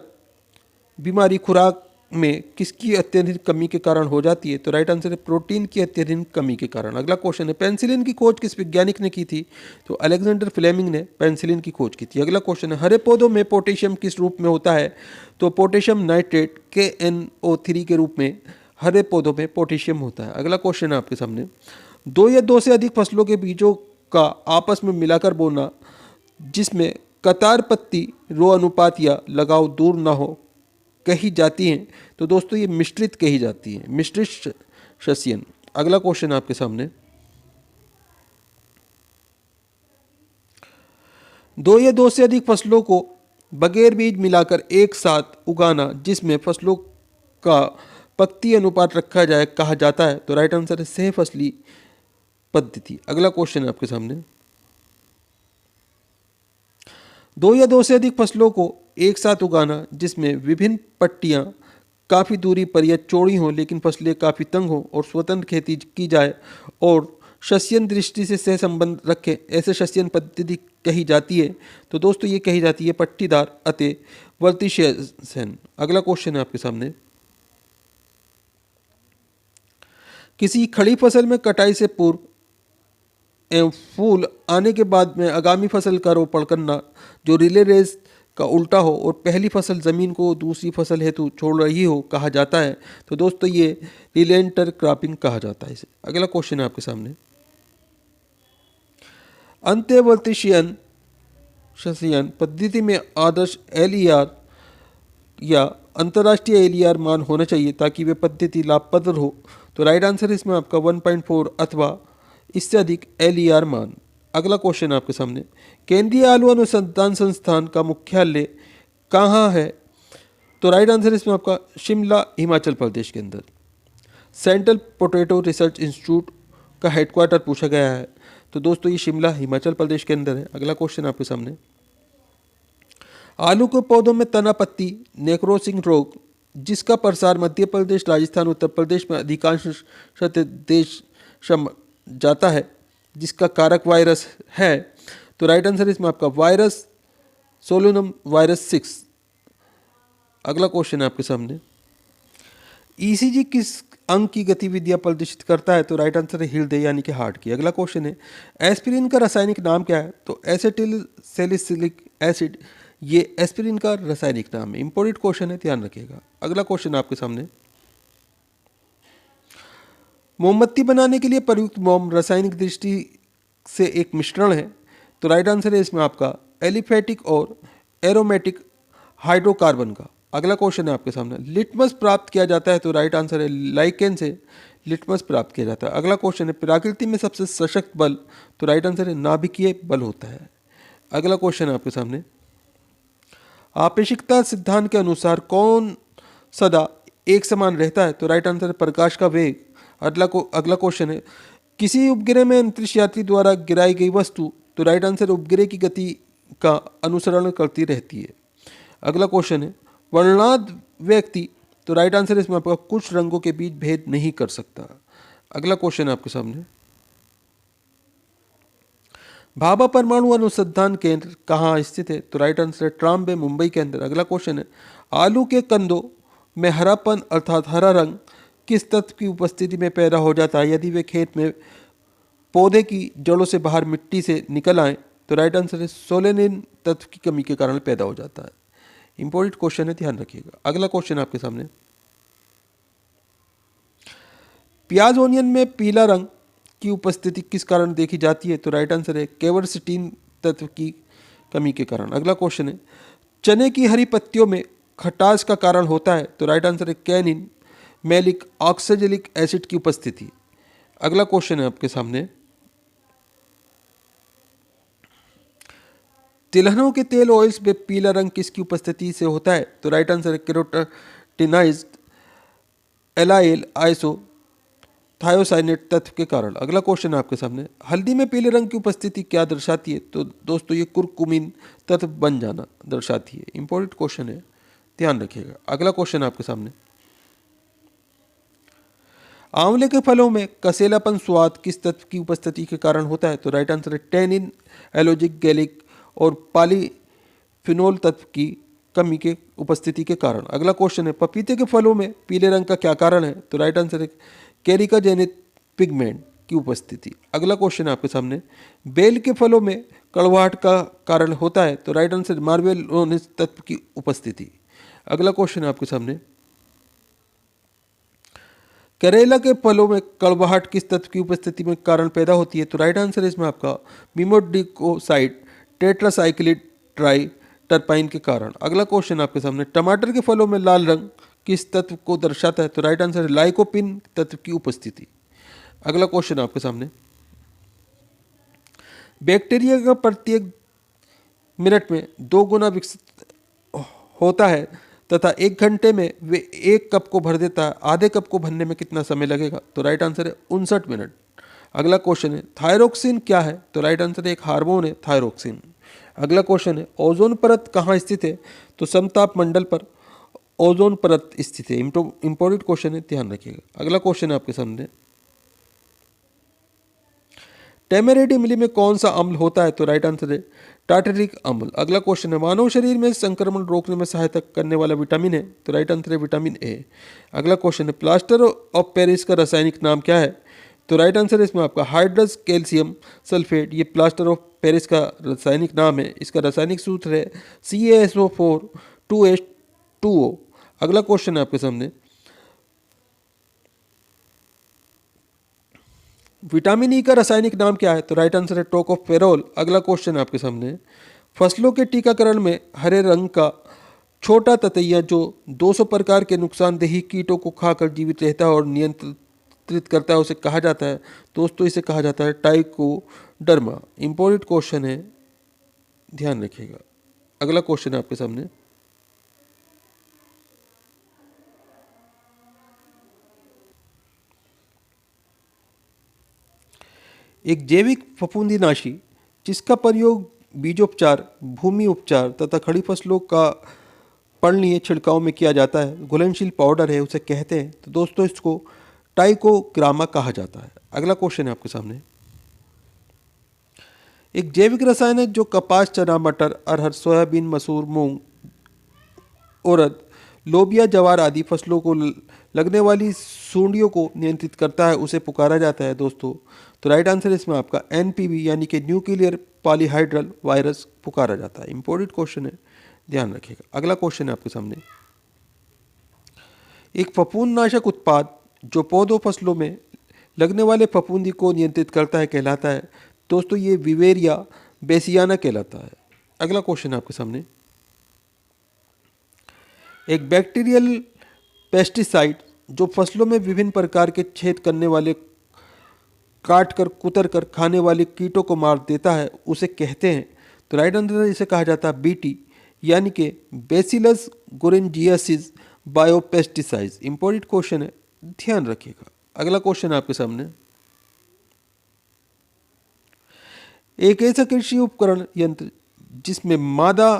बीमारी खुराक में किसकी अत्यधिक कमी के कारण हो जाती है? तो राइट आंसर है प्रोटीन की अत्यधिक कमी के कारण। अगला क्वेश्चन है, पेनिसिलिन की खोज किस वैज्ञानिक ने की थी? तो अलेक्जेंडर फ्लेमिंग ने पेनिसिलिन की खोज की थी। अगला क्वेश्चन है, हरे पौधों में पोटेशियम किस रूप में होता है? तो पोटेशियम नाइट्रेट KNO3 के रूप में हरे पौधों में पोटेशियम होता है। अगला क्वेश्चन है आपके सामने, 2 या 2 से अधिक फसलों के बीजों का आपस में मिलाकर बोना जिसमें कतार पत्ती रो अनुपात या लगाव दूर ना हो कही जाती हैं। तो दोस्तों ये मिश्रित कही जाती है, मिश्रित सस्यन। अगला क्वेश्चन आपके सामने, 2 या 2 से अधिक फसलों को बगैर बीज मिलाकर एक साथ उगाना जिसमें फसलों का पत्ती अनुपात रखा जाए कहा जाता है। तो राइट आंसर है सहफसली पद्धति। अगला क्वेश्चन है आपके सामने, 2 या 2 से अधिक फसलों को एक साथ उगाना जिसमें विभिन्न पट्टियां काफ़ी दूरी पर या चौड़ी हों लेकिन फसलें काफ़ी तंग हों और स्वतंत्र खेती की जाए और सस्यन दृष्टि से सह संबंध रखें, ऐसे सस्यन पद्धति कही जाती है। तो दोस्तों ये कही जाती है पट्टीदार अतिवर्ती सस्यन। अगला क्वेश्चन है आपके सामने, किसी खड़ी फसल में कटाई से पूर्व एवं फूल आने के बाद में आगामी फसल का रोपण करना जो रिले रेस का उल्टा हो और पहली फसल जमीन को दूसरी फसल हेतु छोड़ रही हो कहा जाता है। तो दोस्तों ये रिले इंटरक्रॉपिंग कहा जाता है इसे। अगला क्वेश्चन है आपके सामने, अंत्यवर्ती सस्यन पद्धति में आदर्श LER या अंतर्राष्ट्रीय LER मान होना चाहिए ताकि वे पद्धति लाभप्रद हो। तो राइट आंसर इसमें आपका 1.4 अथवा इससे अधिक LER मान। अगला क्वेश्चन आपके सामने, केंद्रीय आलू अनुसंधान संस्थान का मुख्यालय कहाँ है? तो राइट आंसर इसमें आपका शिमला हिमाचल प्रदेश के अंदर। सेंट्रल पोटैटो रिसर्च इंस्टीट्यूट का हेडक्वार्टर पूछा गया है। तो दोस्तों ये शिमला हिमाचल प्रदेश के अंदर है। अगला क्वेश्चन आपके सामने, आलू के पौधों में तना पत्ती नेक्रोसिंग रोग जिसका प्रसार मध्य प्रदेश, राजस्थान, उत्तर प्रदेश में अधिकांश देश जाता है जिसका कारक वायरस है। तो राइट आंसर इसमें आपका वायरस सोलोनम वायरस 6। अगला क्वेश्चन है आपके सामने, ECG किस अंग की गतिविधियां प्रदर्शित करता है? तो राइट आंसर है हृदय यानी कि हार्ट की। अगला क्वेश्चन है एस्पिरिन का रासायनिक नाम क्या है? तो एसिटिल सैलिसिलिक एसिड, ये एस्पिरिन का रासायनिक नाम है। इंपॉर्टेंट क्वेश्चन है, ध्यान रखिएगा। अगला क्वेश्चन आपके सामने, मोमबत्ती बनाने के लिए प्रयुक्त मोम रासायनिक दृष्टि से एक मिश्रण है? तो राइट आंसर है इसमें आपका एलिफेटिक और एरोमेटिक हाइड्रोकार्बन का। अगला क्वेश्चन है आपके सामने, लिटमस प्राप्त किया जाता है? तो राइट आंसर है लाइकेन से लिटमस प्राप्त किया जाता है। अगला क्वेश्चन है प्रकृति में सबसे सशक्त बल? तो राइट आंसर है नाभिकीय बल होता है। अगला क्वेश्चन है आपके सामने, आपेक्षिकता सिद्धांत के अनुसार कौन सदा एक समान रहता है? तो राइट आंसर है प्रकाश का वेग। अगला क्वेश्चन है किसी उपग्रह में अंतरिक्ष यात्री द्वारा गिराई गई वस्तु? तो राइट आंसर उपग्रह की गति का अनुसरण करती रहती है। अगला क्वेश्चन है वर्णनाद व्यक्ति? तो राइट आंसर इसमें आपका कुछ रंगों के बीच भेद नहीं कर सकता। अगला क्वेश्चन है आपके सामने, भाभा परमाणु अनुसंधान केंद्र कहाँ स्थित है? तो राइट आंसर है ट्राम्बे, मुंबई के अंदर। अगला क्वेश्चन है आलू के कंदों में हरापन अर्थात हरा रंग किस तत्व की उपस्थिति में पैदा हो जाता है यदि वे खेत में पौधे की जड़ों से बाहर मिट्टी से निकल आए? तो राइट आंसर है सोलेनिन तत्व की कमी के कारण पैदा हो जाता है। इंपॉर्टेंट क्वेश्चन है, ध्यान रखिएगा। अगला क्वेश्चन आपके सामने, प्याज ओनियन में पीला रंग की उपस्थिति किस कारण देखी जाती है? तो राइट आंसर है केवरसिटीन तत्व की कमी के कारण। अगला क्वेश्चन है चने की हरी पत्तियों में खटास का कारण होता है? तो राइट आंसर है कैनिन मैलिक ऑक्सैलिक एसिड की उपस्थिति। अगला क्वेश्चन है आपके सामने, तिलहनों के तेल ऑयल्स में पीला रंग किसकी उपस्थिति से होता है? तो राइट आंसर है कैरोटीनाइज्ड एलाइल आइसो थायोसाइनेट तत्व के कारण। अगला क्वेश्चन है आपके सामने, हल्दी में पीले रंग की उपस्थिति क्या दर्शाती है? तो दोस्तों ये कुरकुमिन तत्व बन जाना दर्शाती है। इंपॉर्टेंट क्वेश्चन है, ध्यान रखिएगा। अगला क्वेश्चन आपके सामने, आंवले के फलों में कसेलापन स्वाद किस तत्व की उपस्थिति के कारण होता है? तो राइट आंसर है टेनिन, एलोजिक गैलिक और पॉलीफिनोल तत्व की कमी के उपस्थिति के कारण। अगला क्वेश्चन है पपीते के फलों में पीले रंग का क्या कारण है? तो राइट आंसर है कैरिकाजेनिक पिगमेंट की उपस्थिति। अगला क्वेश्चन है आपके सामने, बेल के फलों में कड़वाहट का कारण होता है? तो राइट आंसर मार्वेलोनिस तत्व की उपस्थिति। अगला क्वेश्चन है आपके सामने, करेला के फलों में कड़वाहट किस तत्व की उपस्थिति में कारण पैदा होती है? तो राइट आंसर है इसमें आपका मिमोडिकोसाइड टेट्रासाइक्लिड ट्राई टर्पाइन के कारण। अगला क्वेश्चन आपके सामने, टमाटर के फलों में लाल रंग किस तत्व को दर्शाता है? तो राइट आंसर है लाइकोपिन तत्व की उपस्थिति। अगला क्वेश्चन आपके सामने, बैक्टीरिया का प्रत्येक मिनट में 2 गुना विकसित होता है तथा 1 घंटे में वे 1 कप को भर देता है। आधे कप को भरने में कितना समय लगेगा? तो राइट आंसर है 59 मिनट। अगला क्वेश्चन है थायरोक्सिन क्या है? तो राइट आंसर है एक हार्मोन है थायरोक्सिन। अगला क्वेश्चन है ओजोन परत कहाँ स्थित है? तो समताप मंडल पर ओजोन परत स्थित है। इंपॉर्टेंट क्वेश्चन है, ध्यान रखिएगा। अगला क्वेश्चन है आपके सामने, टेमेरिड इमली में कौन सा अम्ल होता है? तो राइट आंसर है टार्टरिक अम्ल। अगला क्वेश्चन है मानव शरीर में संक्रमण रोकने में सहायता करने वाला विटामिन है? तो राइट आंसर है विटामिन ए। अगला क्वेश्चन है प्लास्टर ऑफ पेरिस का रासायनिक नाम क्या है? तो राइट आंसर है इसमें आपका हाइड्रस कैल्शियम सल्फेट। ये प्लास्टर ऑफ पेरिस का रासायनिक नाम है। इसका रासायनिक सूत्र है CaSO4 2H2O। अगला क्वेश्चन है आपके सामने, विटामिन ई का रासायनिक नाम क्या है? तो राइट आंसर है टोकोफेरोल। अगला क्वेश्चन है आपके सामने, फसलों के टीकाकरण में हरे रंग का छोटा ततैया जो 200 प्रकार के नुकसानदेही कीटों को खाकर जीवित रहता है और नियंत्रित करता है उसे कहा जाता है? दोस्तों इसे कहा जाता है टाइकोडर्मा। इंपॉर्टेंट क्वेश्चन है, ध्यान रखिएगा। अगला क्वेश्चन है आपके सामने, एक जैविक फफूंदीनाशी जिसका प्रयोग बीजोपचार, भूमि उपचार तथा खड़ी फसलों का पर्णीय छिड़काव में किया जाता है, घुलनशील पाउडर है, उसे कहते हैं। तो दोस्तों इसको टाइकोग्रामा कहा जाता है। अगला क्वेश्चन है आपके सामने, एक जैविक रसायन है जो कपास, चना, मटर, अरहर, सोयाबीन, मसूर, मूंग, उड़द, लोबिया, जवार आदि फसलों को लगने वाली सूंडियों को नियंत्रित करता है उसे पुकारा जाता है दोस्तों। तो राइट आंसर इसमें आपका एनपीवी यानी कि न्यूक्लियर पॉलीहाइड्रल वायरस पुकारा जाता है। इंपॉर्टेंट क्वेश्चन है, ध्यान रखिएगा। अगला क्वेश्चन है आपके सामने, एक फफूंदनाशक उत्पाद जो पौधों फसलों में लगने वाले फफूंदी को नियंत्रित करता है कहलाता है दोस्तों, ये विवेरिया बेसियाना कहलाता है। अगला क्वेश्चन है आपके सामने, एक बैक्टीरियल पेस्टिसाइड जो फसलों में विभिन्न प्रकार के छेद करने वाले काट कर कुतर कर खाने वाले कीटों को मार देता है उसे कहते हैं। तो राइट आंसर इसे कहा जाता है बीटी यानी कि बेसिलस गुरिंजियासिस बायोपेस्टिसाइड्स। इंपॉर्टेंट क्वेश्चन है, ध्यान रखिएगा। अगला क्वेश्चन है आपके सामने, एक ऐसा कृषि उपकरण यंत्र जिसमें मादा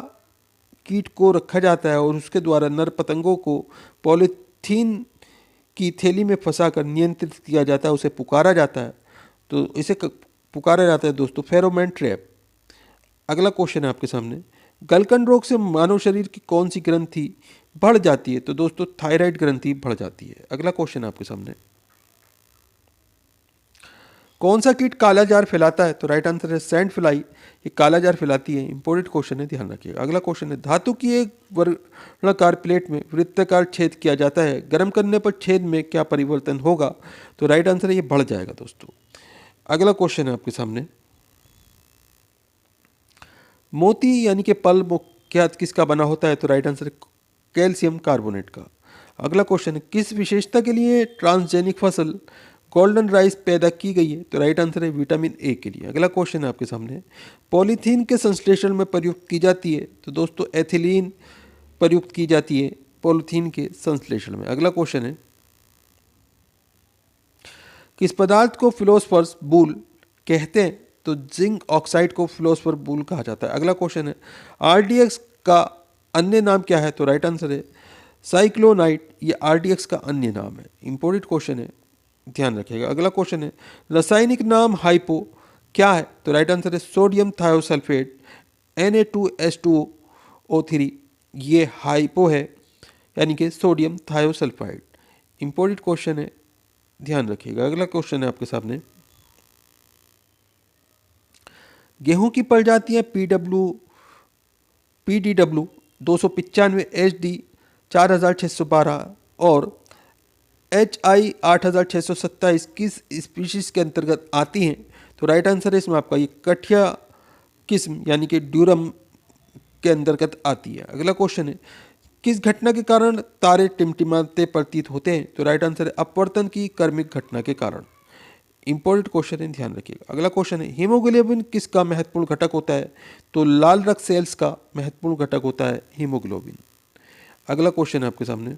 कीट को रखा जाता है और उसके द्वारा नर पतंगों को पॉलीथीन की थैली में फंसाकर नियंत्रित किया जाता है उसे पुकारा जाता है। तो इसे पुकारा जाता है दोस्तों फेरोमोन ट्रैप। अगला क्वेश्चन है आपके सामने, गलकंड रोग से मानव शरीर की कौन सी ग्रंथि बढ़ जाती है? तो दोस्तों थायराइड ग्रंथि बढ़ जाती है। अगला क्वेश्चन है आपके सामने, कौन सा कीट काला जार फैलाता है? तो राइट आंसर है सैंड फ्लाई, ये काला जार फैलाती है। इंपॉर्टेंट क्वेश्चन है, ध्यान रखिएगा। अगला क्वेश्चन है, धातु की एक वर्गाकार प्लेट में वृत्ताकार छेद किया जाता है, गर्म करने पर छेद में क्या परिवर्तन होगा? तो राइट आंसर है ये बढ़ जाएगा दोस्तों। अगला क्वेश्चन है आपके सामने, मोती यानी कि पल मुख्यतः किसका बना होता है? तो राइट आंसर है कैल्शियम कार्बोनेट का। अगला क्वेश्चन है, किस विशेषता के लिए ट्रांसजेनिक फसल गोल्डन राइस पैदा की गई है? तो राइट आंसर है विटामिन ए के लिए। अगला क्वेश्चन है आपके सामने, पॉलीथीन के संश्लेषण में प्रयुक्त की जाती है? तो दोस्तों एथिलीन प्रयुक्त की जाती है पॉलीथीन के संश्लेषण में। अगला क्वेश्चन है, किस पदार्थ को फिलोस्फरस बूल कहते हैं? तो जिंक ऑक्साइड को फिलोस्फर बूल कहा जाता है। अगला क्वेश्चन है, आरडीएक्स का अन्य नाम क्या है? तो राइट आंसर है साइक्लोनाइट, ये आरडीएक्स का अन्य नाम है। इंपॉर्टेंट क्वेश्चन है, ध्यान रखिएगा। अगला क्वेश्चन है, रासायनिक नाम हाइपो क्या है? तो राइट आंसर है सोडियम थायोसल्फेट Na2H2O3, ये हाइपो है यानी कि सोडियम थायोसल्फाइड। इंपॉर्टेंट क्वेश्चन है, ध्यान रखिएगा। अगला क्वेश्चन है आपके सामने, गेहूं की प्रजातियां PDW 295, HD 4612 और HI 8627 किस स्पीशीज के अंतर्गत आती हैं? तो राइट आंसर है इसमें आपका ये कठिया किस्म यानी कि ड्यूरम के अंतर्गत आती है। अगला क्वेश्चन है, किस घटना के कारण तारे टिमटिमाते प्रतीत होते हैं? तो राइट आंसर है अपवर्तन की क्रमिक घटना के कारण। इंपॉर्टेंट क्वेश्चन है, ध्यान रखिएगा। अगला क्वेश्चन है, हीमोग्लोबिन किसका महत्वपूर्ण घटक होता है? तो लाल रक्त सेल्स का महत्वपूर्ण घटक होता है हीमोग्लोबिन। अगला क्वेश्चन है आपके सामने,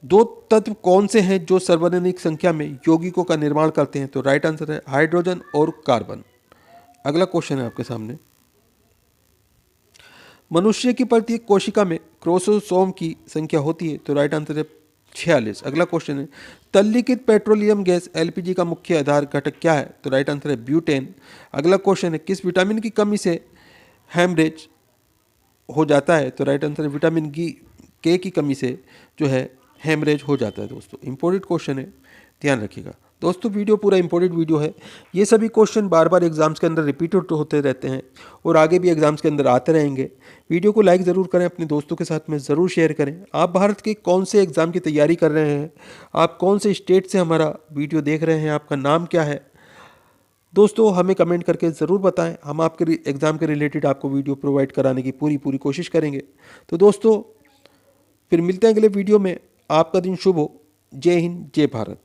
दो तत्व कौन से हैं जो सर्वाधिक संख्या में यौगिकों का निर्माण करते हैं? तो राइट आंसर है हाइड्रोजन और कार्बन। अगला क्वेश्चन है आपके सामने, मनुष्य की प्रत्येक कोशिका में क्रोमोसोम की संख्या होती है? तो राइट आंसर है 46। अगला क्वेश्चन है, तरलीकृत पेट्रोलियम गैस एलपीजी का मुख्य आधार घटक क्या है? तो राइट आंसर है ब्यूटेन। अगला क्वेश्चन है, किस विटामिन की कमी से हेमरेज हो जाता है? तो राइट आंसर है विटामिन के की कमी से जो है हेमरेज हो जाता है दोस्तों। इंपॉर्टेंट क्वेश्चन है, ध्यान रखिएगा दोस्तों। वीडियो पूरा इंपॉर्टेंट वीडियो है, ये सभी क्वेश्चन बार बार एग्जाम्स के अंदर रिपीट होते रहते हैं और आगे भी एग्जाम्स के अंदर आते रहेंगे। वीडियो को लाइक ज़रूर करें, अपने दोस्तों के साथ में ज़रूर शेयर करें। आप भारत के कौन से एग्ज़ाम की तैयारी कर रहे हैं? आप कौन से स्टेट से हमारा वीडियो देख रहे हैं? आपका नाम क्या है? दोस्तों हमें कमेंट करके ज़रूर बताएं, हम आपके एग्ज़ाम के रिलेटेड आपको वीडियो प्रोवाइड कराने की पूरी कोशिश करेंगे। तो दोस्तों फिर मिलते हैं अगले वीडियो में। आपका दिन शुभ हो। जय हिंद, जय भारत।